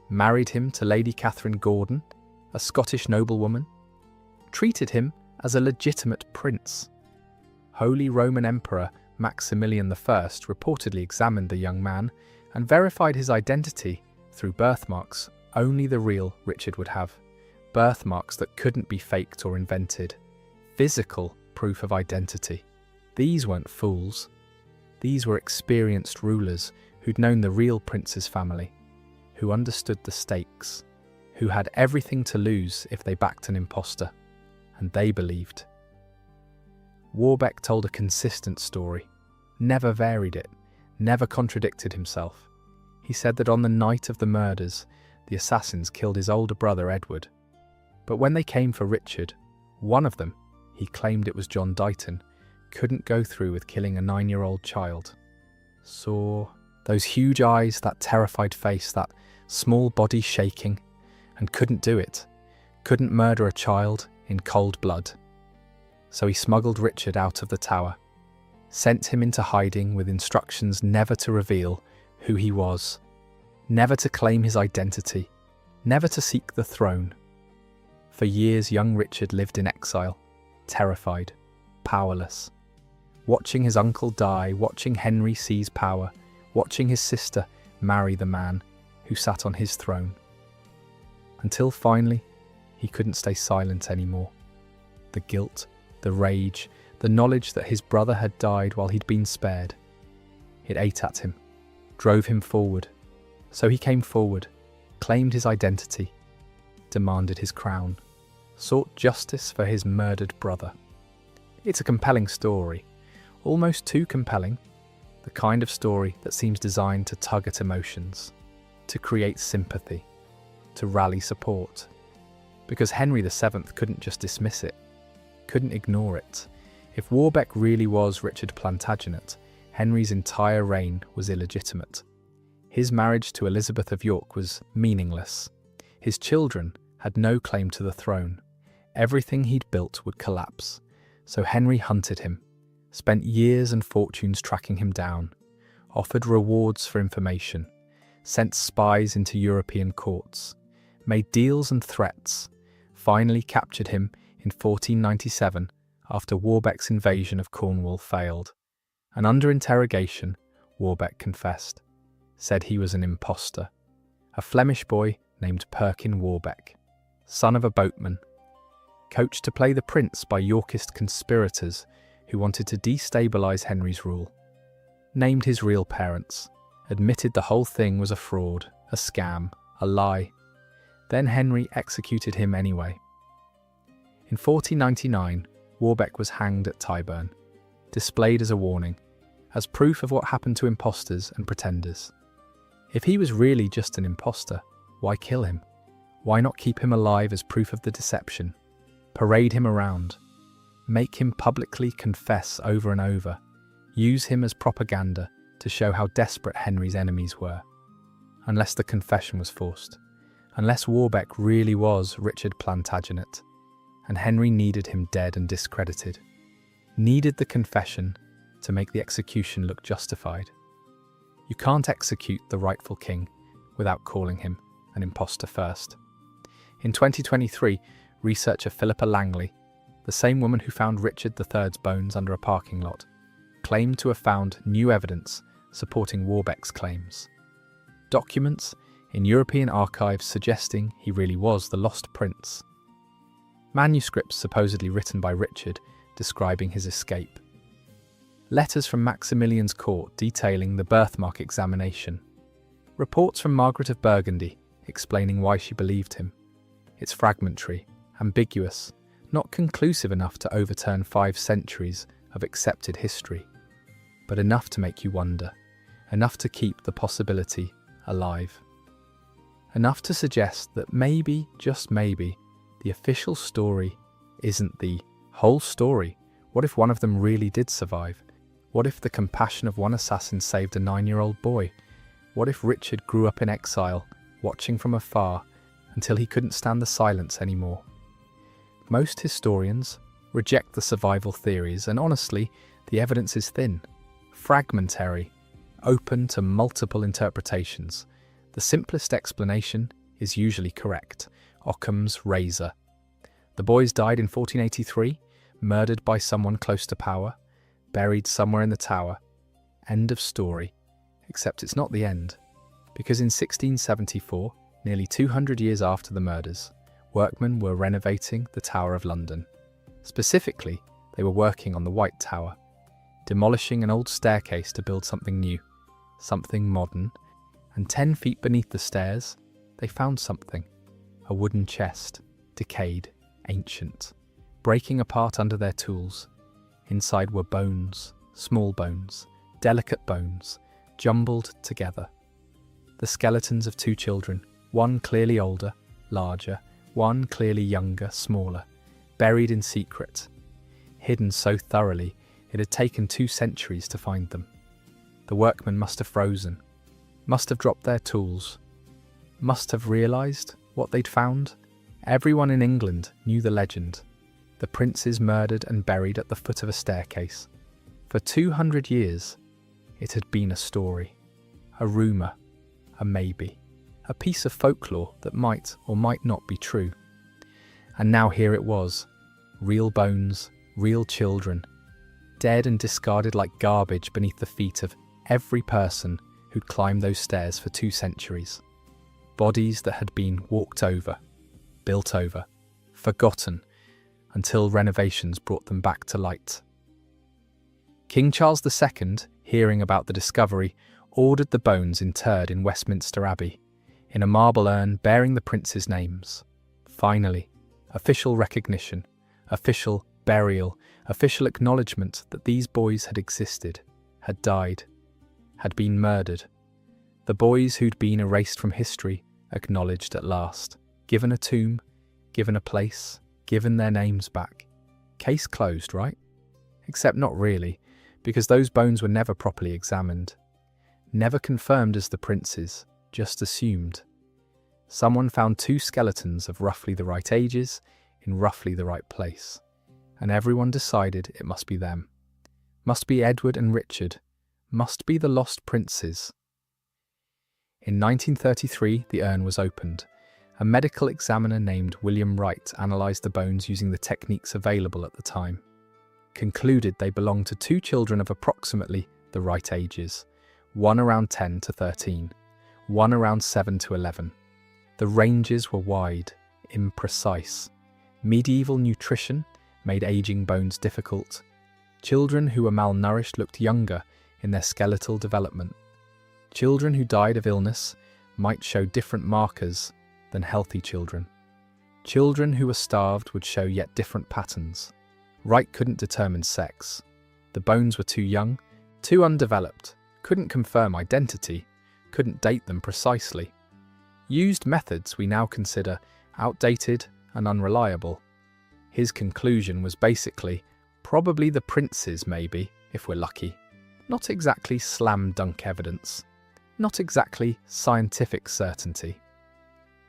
Married him to Lady Catherine Gordon, a Scottish noblewoman. Treated him as a legitimate prince. Holy Roman Emperor Maximilian I reportedly examined the young man and verified his identity through birthmarks only the real Richard would have. Birthmarks that couldn't be faked or invented. Physical proof of identity. These weren't fools. These were experienced rulers who'd known the real prince's family, who understood the stakes, who had everything to lose if they backed an imposter, and they believed. Warbeck told a consistent story, never varied it, never contradicted himself. He said that on the night of the murders, the assassins killed his older brother Edward. But when they came for Richard, one of them, he claimed it was John Dighton, couldn't go through with killing a 9-year-old child. Saw Those huge eyes, that terrified face, that small body shaking, and couldn't do it. Couldn't murder a child in cold blood. So he smuggled Richard out of the tower, sent him into hiding with instructions never to reveal who he was, never to claim his identity, never to seek the throne. For years, young Richard lived in exile, terrified, powerless, watching his uncle die, watching Henry seize power, watching his sister marry the man who sat on his throne. Until finally, he couldn't stay silent anymore. The guilt, the rage, the knowledge that his brother had died while he'd been spared. It ate at him, drove him forward. So he came forward, claimed his identity, demanded his crown, sought justice for his murdered brother. It's a compelling story, almost too compelling, the kind of story that seems designed to tug at emotions, to create sympathy, to rally support. Because Henry VII couldn't just dismiss it, couldn't ignore it. If Warbeck really was Richard Plantagenet, Henry's entire reign was illegitimate. His marriage to Elizabeth of York was meaningless. His children had no claim to the throne. Everything he'd built would collapse. So Henry hunted him, spent years and fortunes tracking him down, offered rewards for information, sent spies into European courts, made deals and threats, finally captured him in 1497 after Warbeck's invasion of Cornwall failed. And under interrogation, Warbeck confessed, said he was an impostor, a Flemish boy named Perkin Warbeck, son of a boatman, coached to play the prince by Yorkist conspirators who wanted to destabilise Henry's rule, named his real parents, admitted the whole thing was a fraud, a scam, a lie. Then Henry executed him anyway. In 1499, Warbeck was hanged at Tyburn, displayed as a warning, as proof of what happened to impostors and pretenders. If he was really just an impostor, why kill him? Why not keep him alive as proof of the deception? Parade him around, make him publicly confess over and over, use him as propaganda to show how desperate Henry's enemies were. Unless the confession was forced, unless Warbeck really was Richard Plantagenet, and Henry needed him dead and discredited, needed the confession to make the execution look justified. You can't execute the rightful king without calling him an impostor first. In 2023, researcher Philippa Langley, the same woman who found Richard III's bones under a parking lot, claimed to have found new evidence supporting Warbeck's claims. Documents in European archives suggesting he really was the lost prince. Manuscripts supposedly written by Richard describing his escape. Letters from Maximilian's court detailing the birthmark examination. Reports from Margaret of Burgundy explaining why she believed him. It's fragmentary, ambiguous, not conclusive enough to overturn 5 centuries of accepted history, but enough to make you wonder, enough to keep the possibility alive. Enough to suggest that maybe, just maybe, the official story isn't the whole story. What if one of them really did survive? What if the compassion of one assassin saved a 9-year-old boy? What if Richard grew up in exile, watching from afar, until he couldn't stand the silence anymore? Most historians reject the survival theories, and honestly, the evidence is thin, fragmentary, open to multiple interpretations. The simplest explanation is usually correct. Occam's razor. The boys died in 1483, murdered by someone close to power, buried somewhere in the tower. End of story. Except it's not the end, because in 1674, nearly 200 years after the murders, workmen were renovating the Tower of London. Specifically, they were working on the White Tower, demolishing an old staircase to build something new, something modern, and 10 feet beneath the stairs, they found something. A wooden chest, decayed, ancient, breaking apart under their tools. Inside were bones, small bones, delicate bones, jumbled together. The skeletons of 2 children, one clearly older, larger, one clearly younger, smaller, buried in secret, hidden so thoroughly it had taken 2 centuries to find them. The workmen must have frozen, Must have dropped their tools. Must have realised what they'd found. Everyone in England knew the legend. The princes murdered and buried at the foot of a staircase. For 200 years, it had been a story, a rumour, a maybe, a piece of folklore that might or might not be true. And now here it was, real bones, real children, dead and discarded like garbage beneath the feet of every person who'd climbed those stairs for 2 centuries. Bodies that had been walked over, built over, forgotten, until renovations brought them back to light. King Charles II, hearing about the discovery, ordered the bones interred in Westminster Abbey, in a marble urn bearing the princes' names. Finally, official recognition, official burial, official acknowledgement that these boys had existed, had died, had been murdered. The boys who'd been erased from history, acknowledged at last, given a tomb, given a place, given their names back. Case closed, right? Except not really, because those bones were never properly examined. Never confirmed as the princes, just assumed. Someone found 2 skeletons of roughly the right ages, in roughly the right place. And everyone decided it must be them. Must be Edward and Richard. Must be the lost princes. In 1933, the urn was opened. A medical examiner named William Wright analysed the bones using the techniques available at the time. Concluded they belonged to 2 children of approximately the right ages, one around 10 to 13, one around 7 to 11. The ranges were wide, imprecise. Medieval nutrition made aging bones difficult. Children who were malnourished looked younger in their skeletal development. Children who died of illness might show different markers than healthy children. Children who were starved would show yet different patterns. Wright couldn't determine sex. The bones were too young, too undeveloped, couldn't confirm identity, couldn't date them precisely. Used methods we now consider outdated and unreliable. His conclusion was basically, probably the princes maybe, if we're lucky. Not exactly slam dunk evidence. Not exactly scientific certainty.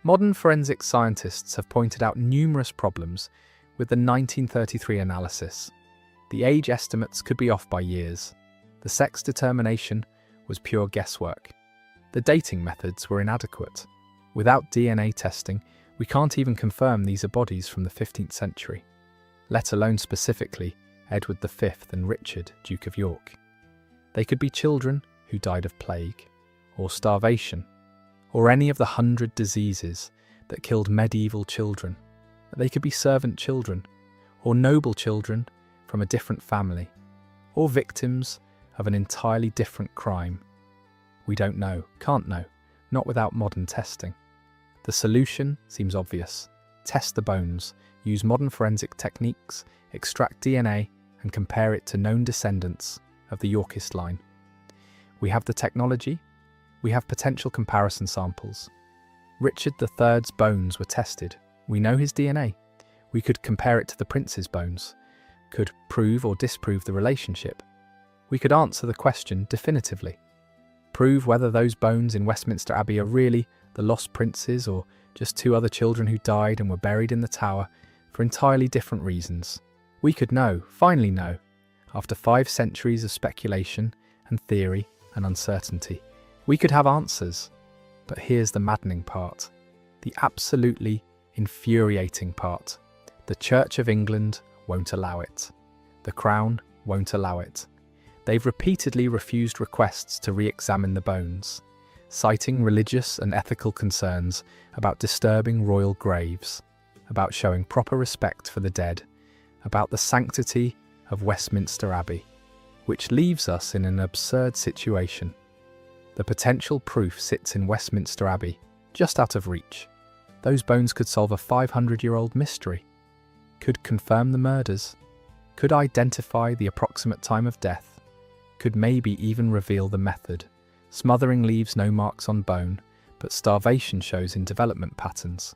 Modern forensic scientists have pointed out numerous problems with the 1933 analysis. The age estimates could be off by years. The sex determination was pure guesswork. The dating methods were inadequate. Without DNA testing, we can't even confirm these are bodies from the 15th century, let alone specifically Edward V and Richard, Duke of York. They could be children who died of plague, or starvation, or any of the 100 diseases that killed medieval children. They could be servant children, or noble children from a different family, or victims of an entirely different crime. We don't know, can't know, not without modern testing. The solution seems obvious. Test the bones, use modern forensic techniques, extract DNA, and compare it to known descendants of the Yorkist line. We have the technology. We have potential comparison samples. Richard III's bones were tested. We know his DNA. We could compare it to the prince's bones, could prove or disprove the relationship. We could answer the question definitively. Prove whether those bones in Westminster Abbey are really the lost princes or just 2 other children who died and were buried in the tower for entirely different reasons. We could know, finally know, after 5 centuries of speculation and theory and uncertainty. We could have answers, but here's the maddening part, the absolutely infuriating part. The Church of England won't allow it. The Crown won't allow it. They've repeatedly refused requests to re-examine the bones, citing religious and ethical concerns about disturbing royal graves, about showing proper respect for the dead, about the sanctity of Westminster Abbey, which leaves us in an absurd situation. The potential proof sits in Westminster Abbey, just out of reach. Those bones could solve a 500-year-old mystery, could confirm the murders, could identify the approximate time of death, could maybe even reveal the method. Smothering leaves no marks on bone, but starvation shows in development patterns.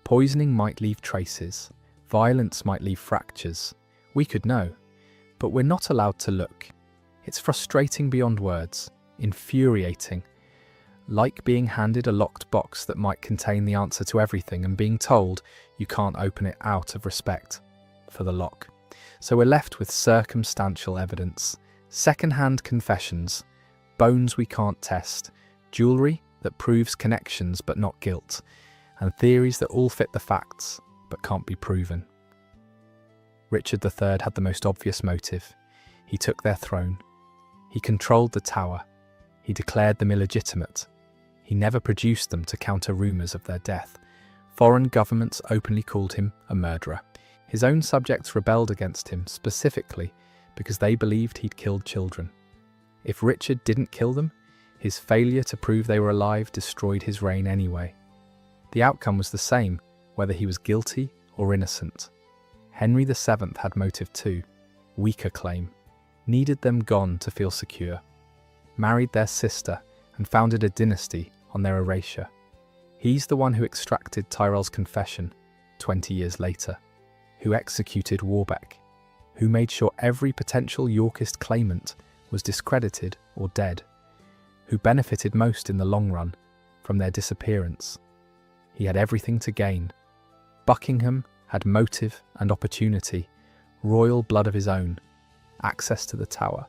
Poisoning might leave traces, violence might leave fractures. We could know, but we're not allowed to look. It's frustrating beyond words. Infuriating. like being handed a locked box that might contain the answer to everything and being told you can't open it out of respect for the lock. So we're left with circumstantial evidence, second-hand confessions, bones we can't test, jewellery that proves connections but not guilt, and theories that all fit the facts but can't be proven. Richard III had the most obvious motive. He took their throne. He controlled the tower. He declared them illegitimate. He never produced them to counter rumours of their death. Foreign governments openly called him a murderer. His own subjects rebelled against him specifically because they believed he'd killed children. If Richard didn't kill them, his failure to prove they were alive destroyed his reign anyway. The outcome was the same, whether he was guilty or innocent. Henry VII had motive too, weaker claim, needed them gone to feel secure, married their sister and founded a dynasty on their erasure. He's the one who extracted Tyrell's confession 20 years later, who executed Warbeck, who made sure every potential Yorkist claimant was discredited or dead, who benefited most in the long run from their disappearance. He had everything to gain. Buckingham had motive and opportunity, royal blood of his own, access to the tower,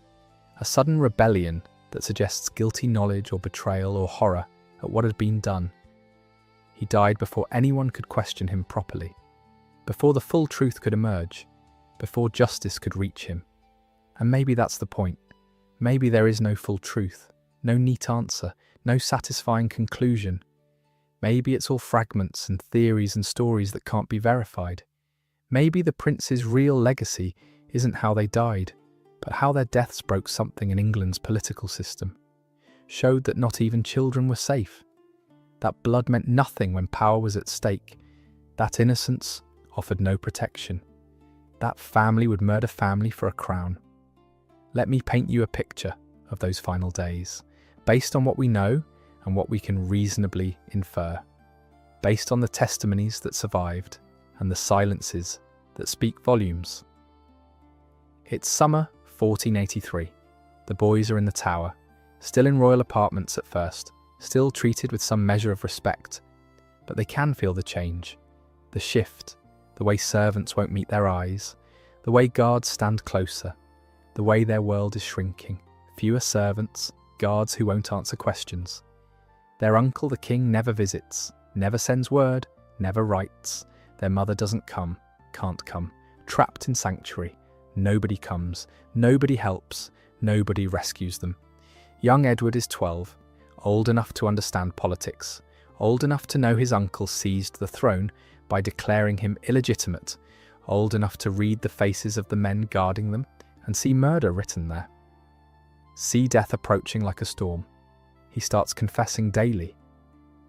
a sudden rebellion that suggests guilty knowledge or betrayal or horror at what had been done. He died before anyone could question him properly, before the full truth could emerge, before justice could reach him. And maybe that's the point. Maybe there is no full truth, no neat answer, no satisfying conclusion. Maybe it's all fragments and theories and stories that can't be verified. Maybe the prince's real legacy isn't how they died, but how their deaths broke something in England's political system, showed that not even children were safe, that blood meant nothing when power was at stake, that innocence offered no protection, that family would murder family for a crown. Let me paint you a picture of those final days, based on what we know and what we can reasonably infer, based on the testimonies that survived and the silences that speak volumes. It's summer 1483. The boys are in the tower, still in royal apartments at first, still treated with some measure of respect, but they can feel the change, the shift, the way servants won't meet their eyes, the way guards stand closer, the way their world is shrinking, fewer servants, guards who won't answer questions. Their uncle the king never visits, never sends word, never writes. Their mother doesn't come, can't come, trapped in sanctuary. Nobody comes, nobody helps, nobody rescues them. Young Edward is 12, old enough to understand politics, old enough to know his uncle seized the throne by declaring him illegitimate, old enough to read the faces of the men guarding them and see murder written there. See death approaching like a storm. He starts confessing daily.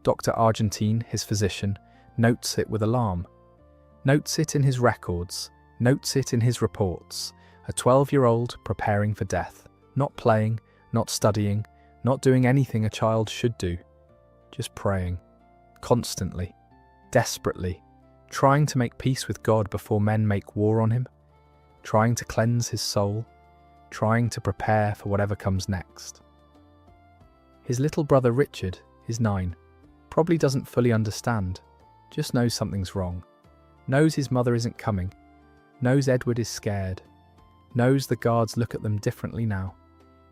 Dr. Argentine, his physician, notes it with alarm. Notes it in his records, notes it in his reports. A 12-year-old preparing for death, not playing, not studying, not doing anything a child should do. Just praying, constantly, desperately, trying to make peace with God before men make war on him, trying to cleanse his soul, trying to prepare for whatever comes next. His little brother Richard is 9, probably doesn't fully understand, just knows something's wrong, knows his mother isn't coming, knows Edward is scared, knows the guards look at them differently now,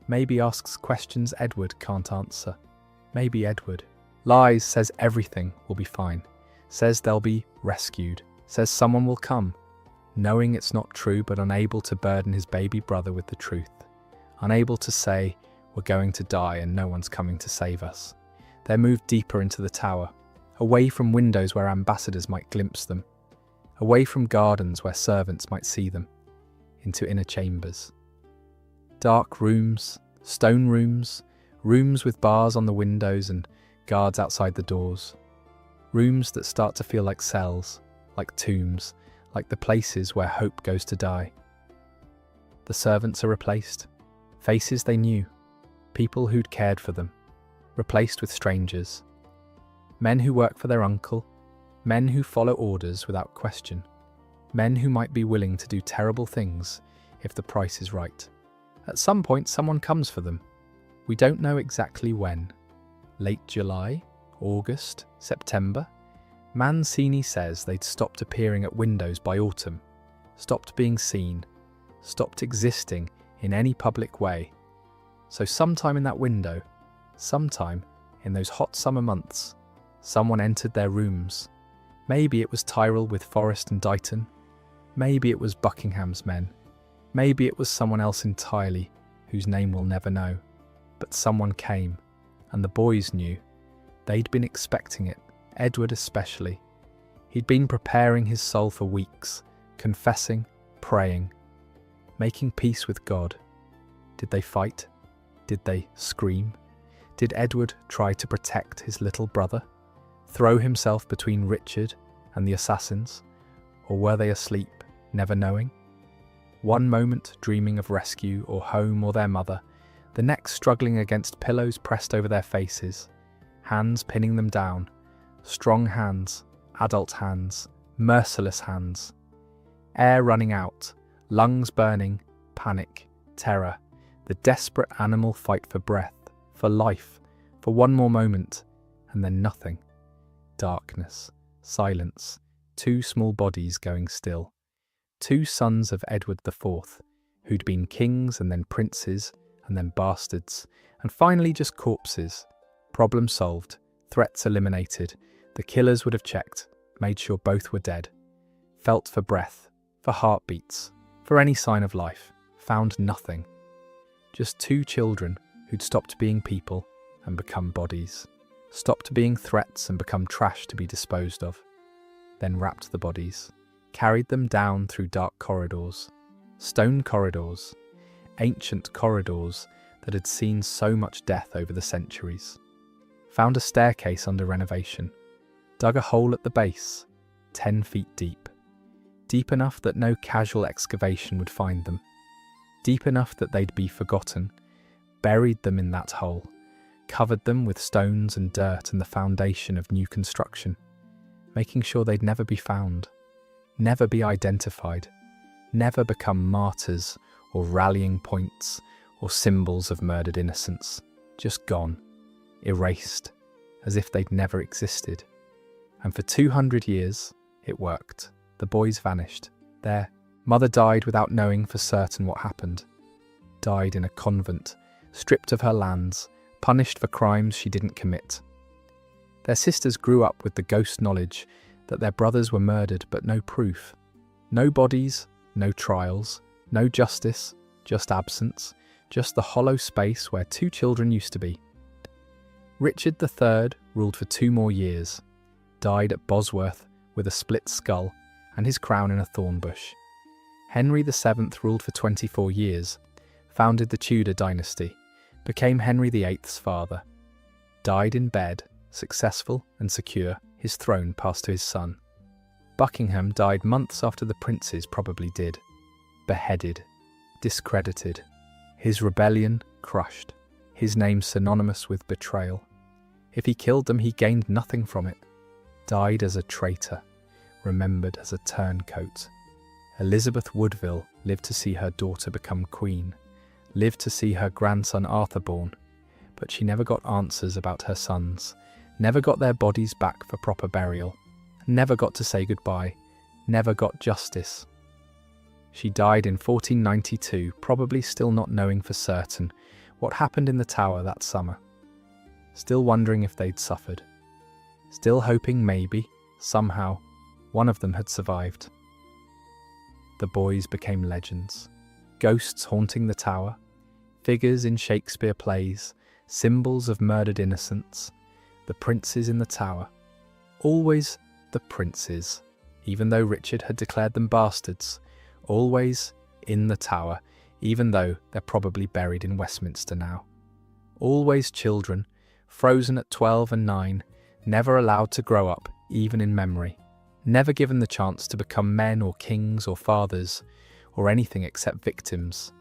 maybe asks questions Edward can't answer. Maybe Edward lies, says everything will be fine, says they'll be rescued, says someone will come, knowing it's not true but unable to burden his baby brother with the truth, unable to say, we're going to die and no one's coming to save us. They're moved deeper into the tower, away from windows where ambassadors might glimpse them, away from gardens where servants might see them, into inner chambers. Dark rooms, stone rooms, rooms with bars on the windows and guards outside the doors. Rooms that start to feel like cells, like tombs, like the places where hope goes to die. The servants are replaced, faces they knew, people who'd cared for them, replaced with strangers. Men who work for their uncle, men who follow orders without question, men who might be willing to do terrible things if the price is right. At some point, someone comes for them. We don't know exactly when. Late July, August, September. Mancini says they'd stopped appearing at windows by autumn, stopped being seen, stopped existing in any public way. So sometime in that window, sometime in those hot summer months, someone entered their rooms. Maybe it was Tyrrell with Forrest and Dighton. Maybe it was Buckingham's men. Maybe it was someone else entirely, whose name we'll never know. But someone came, and the boys knew. They'd been expecting it, Edward especially. He'd been preparing his soul for weeks, confessing, praying, making peace with God. Did they fight? Did they scream? Did Edward try to protect his little brother? Throw himself between Richard and the assassins? Or were they asleep, never knowing? One moment dreaming of rescue or home or their mother, the next struggling against pillows pressed over their faces, hands pinning them down, strong hands, adult hands, merciless hands. Air running out, lungs burning, panic, terror, the desperate animal fight for breath, for life, for one more moment, and then nothing. Darkness, silence, two small bodies going still. Two sons of Edward IV, who'd been kings and then princes and then bastards, and finally just corpses. Problem solved, threats eliminated. The killers would have checked, made sure both were dead. Felt for breath, for heartbeats, for any sign of life. Found nothing. Just two children who'd stopped being people and become bodies. Stopped being threats and become trash to be disposed of. Then wrapped the bodies, carried them down through dark corridors. Stone corridors, ancient corridors that had seen so much death over the centuries. Found a staircase under renovation. Dug a hole at the base, 10 feet deep. Deep enough that no casual excavation would find them. Deep enough that they'd be forgotten. Buried them in that hole. Covered them with stones and dirt and the foundation of new construction. Making sure they'd never be found. Never be identified. Never become martyrs or rallying points or symbols of murdered innocence. Just gone. Erased. As if they'd never existed. And for 200 years, it worked. The boys vanished. Their mother died without knowing for certain what happened. Died in a convent, stripped of her lands, punished for crimes she didn't commit. Their sisters grew up with the ghost knowledge that their brothers were murdered, but no proof. No bodies, no trials, no justice, just absence, just the hollow space where two children used to be. Richard III ruled for 2 more years, died at Bosworth with a split skull and his crown in a thorn bush. Henry VII ruled for 24 years, founded the Tudor dynasty, became Henry VIII's father. Died in bed, successful and secure, his throne passed to his son. Buckingham died months after the princes probably did. Beheaded, discredited, his rebellion crushed, his name synonymous with betrayal. If he killed them, he gained nothing from it. Died as a traitor, remembered as a turncoat. Elizabeth Woodville lived to see her daughter become queen, lived to see her grandson Arthur born, but she never got answers about her sons, never got their bodies back for proper burial, never got to say goodbye, never got justice. She died in 1492, probably still not knowing for certain what happened in the tower that summer. Still wondering if they'd suffered. Still hoping maybe, somehow, one of them had survived. The boys became legends. Ghosts haunting the tower, figures in Shakespeare plays, symbols of murdered innocence, the princes in the tower. Always the princes, even though Richard had declared them bastards. Always in the tower, even though they're probably buried in Westminster now. Always children, frozen at 12 and 9, never allowed to grow up, even in memory. Never given the chance to become men or kings or fathers, or anything except victims.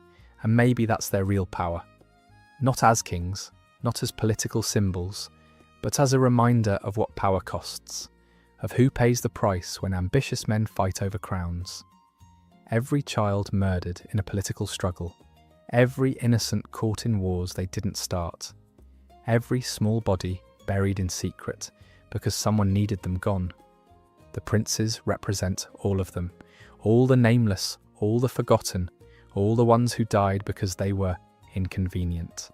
And maybe that's their real power. Not as kings, not as political symbols, but as a reminder of what power costs, of who pays the price when ambitious men fight over crowns. Every child murdered in a political struggle, every innocent caught in wars they didn't start, Every small body buried in secret because someone needed them gone. The princes represent all of them, all the nameless, all the forgotten, all the ones who died because they were inconvenient.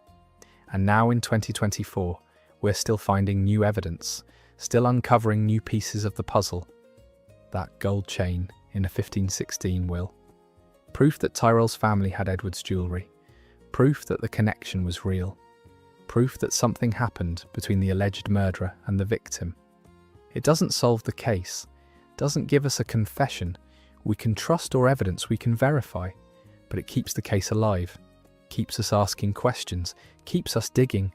And now in 2024, we're still finding new evidence, still uncovering new pieces of the puzzle. That gold chain in a 1516 will. Proof that Tyrell's family had Edward's jewellery. Proof that the connection was real. Proof that something happened between the alleged murderer and the victim. It doesn't solve the case, doesn't give us a confession we can trust or evidence we can verify, but it keeps the case alive, keeps us asking questions, keeps us digging.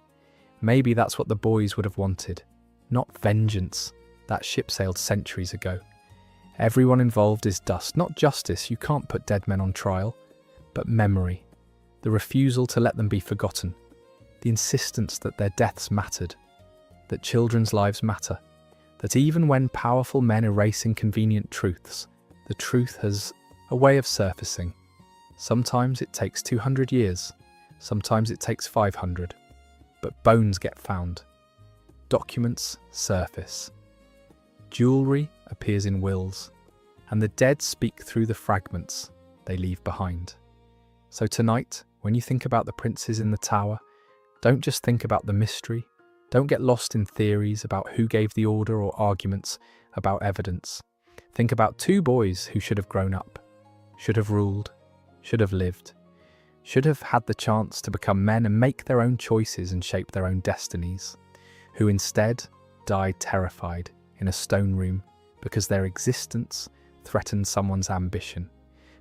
Maybe that's what the boys would have wanted. Not vengeance. That ship sailed centuries ago. Everyone involved is dust, not justice. You can't put dead men on trial, but memory. The refusal to let them be forgotten. The insistence that their deaths mattered. That children's lives matter. That even when powerful men erase inconvenient truths, the truth has a way of surfacing. Sometimes it takes 200 years, sometimes it takes 500, but bones get found. Documents surface. Jewellery appears in wills, and the dead speak through the fragments they leave behind. So tonight, when you think about the princes in the tower, don't just think about the mystery. Don't get lost in theories about who gave the order or arguments about evidence. Think about two boys who should have grown up, should have ruled, should have lived, should have had the chance to become men and make their own choices and shape their own destinies, who instead died terrified in a stone room because their existence threatened someone's ambition,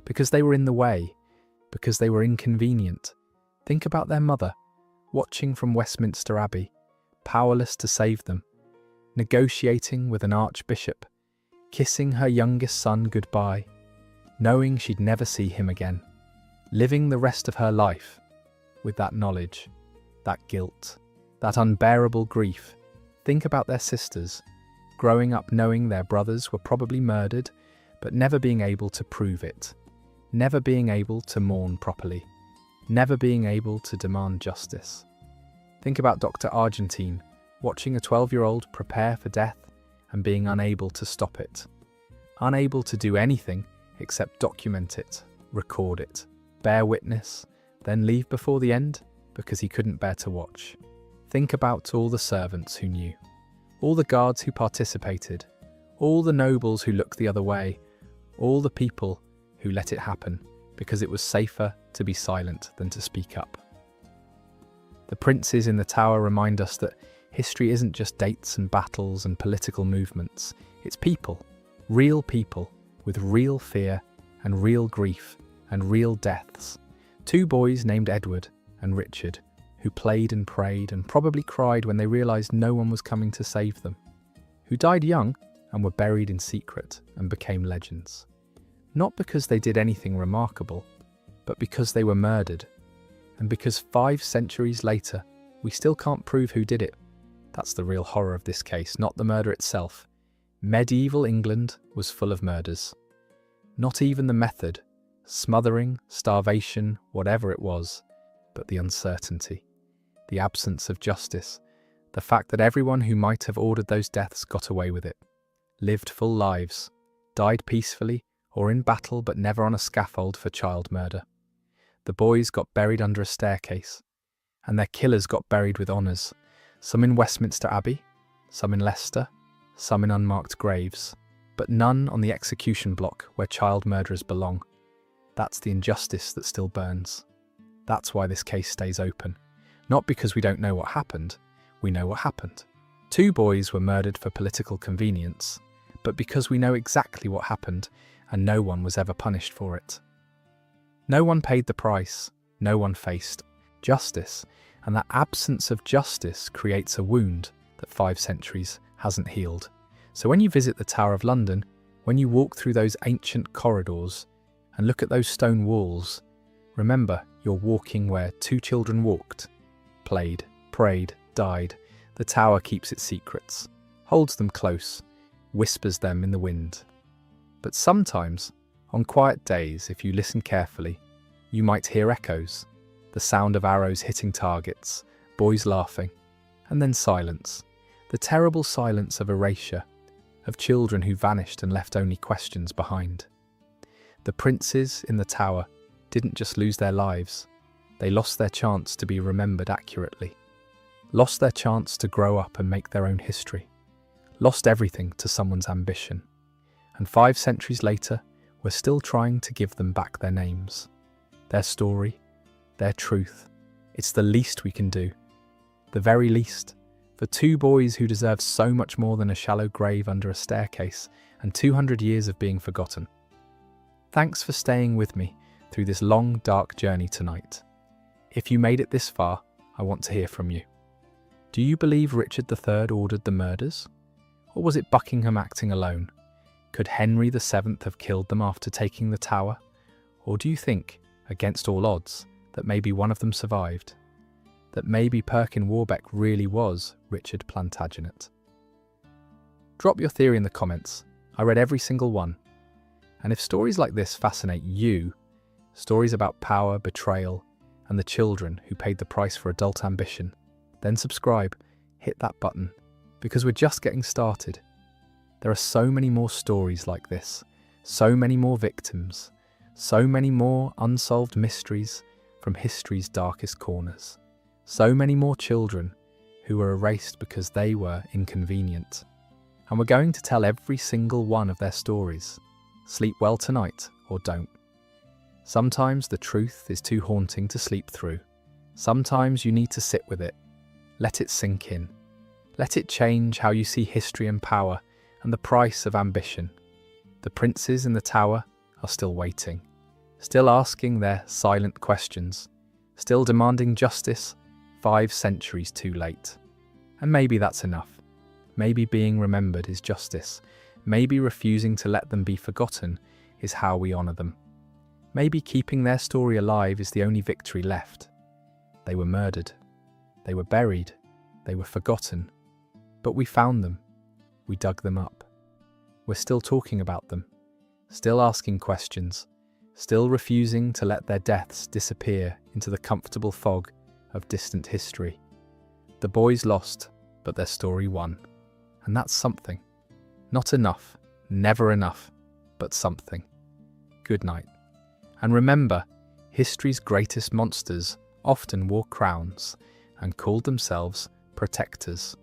because they were in the way, because they were inconvenient. Think about their mother, watching from Westminster Abbey, powerless to save them, negotiating with an archbishop, kissing her youngest son goodbye, knowing she'd never see him again, living the rest of her life with that knowledge, that guilt, that unbearable grief. Think about their sisters, growing up knowing their brothers were probably murdered, but never being able to prove it, never being able to mourn properly, never being able to demand justice. Think about Dr. Argentine, watching a 12-year-old prepare for death and being unable to stop it. Unable to do anything except document it, record it, bear witness, then leave before the end because he couldn't bear to watch. Think about all the servants who knew, all the guards who participated, all the nobles who looked the other way, all the people who let it happen because it was safer to be silent than to speak up. The princes in the tower remind us that history isn't just dates and battles and political movements. It's people, real people, with real fear and real grief and real deaths. Two boys named Edward and Richard, who played and prayed and probably cried when they realised no one was coming to save them, who died young and were buried in secret and became legends. Not because they did anything remarkable, but because they were murdered. And because 5 centuries later, we still can't prove who did it. That's the real horror of this case, not the murder itself. Medieval England was full of murders. Not even the method, smothering, starvation, whatever it was, but the uncertainty, the absence of justice, the fact that everyone who might have ordered those deaths got away with it, lived full lives, died peacefully or in battle but never on a scaffold for child murder. The boys got buried under a staircase, and their killers got buried with honours, some in Westminster Abbey, some in Leicester, some in unmarked graves, but none on the execution block where child murderers belong. That's the injustice that still burns. That's why this case stays open. Not because we don't know what happened, we know what happened. 2 boys were murdered for political convenience, but because we know exactly what happened and no one was ever punished for it. No one paid the price, no one faced justice, and that absence of justice creates a wound that 5 centuries hasn't healed. So when you visit the Tower of London, when you walk through those ancient corridors and look at those stone walls, remember you're walking where 2 children walked, played, prayed, died. The tower keeps its secrets, holds them close, whispers them in the wind. But sometimes, on quiet days, if you listen carefully, you might hear echoes, the sound of arrows hitting targets, boys laughing, And then silence. The terrible silence of erasure, of children who vanished and left only questions behind. The princes in the tower didn't just lose their lives, they lost their chance to be remembered accurately. Lost their chance to grow up and make their own history. Lost everything to someone's ambition. And 5 centuries later, we're still trying to give them back their names. Their story, their truth. It's the least we can do. The very least. For 2 boys who deserve so much more than a shallow grave under a staircase and 200 years of being forgotten. Thanks for staying with me through this long, dark journey tonight. If you made it this far, I want to hear from you. Do you believe Richard III ordered the murders? Or was it Buckingham acting alone? Could Henry VII have killed them after taking the tower? Or do you think, against all odds, that maybe one of them survived? That maybe Perkin Warbeck really was Richard Plantagenet? Drop your theory in the comments. I read every single one. And if stories like this fascinate you, stories about power, betrayal, and the children who paid the price for adult ambition, then subscribe, hit that button, because we're just getting started. There are so many more stories like this, so many more victims, so many more unsolved mysteries from history's darkest corners, so many more children who were erased because they were inconvenient. And we're going to tell every single one of their stories. Sleep well tonight, or don't. Sometimes the truth is too haunting to sleep through. Sometimes you need to sit with it. Let it sink in. Let it change how you see history and power and the price of ambition. The princes in the tower are still waiting, still asking their silent questions, still demanding justice 5 centuries too late. And maybe that's enough. Maybe being remembered is justice. Maybe refusing to let them be forgotten is how we honour them. Maybe keeping their story alive is the only victory left. They were murdered. They were buried. They were forgotten. But we found them. We dug them up. We're still talking about them. Still asking questions. Still refusing to let their deaths disappear into the comfortable fog of distant history. The boys lost, but their story won. And that's something. Not enough, never enough, but something. Good night. And remember, history's greatest monsters often wore crowns and called themselves protectors.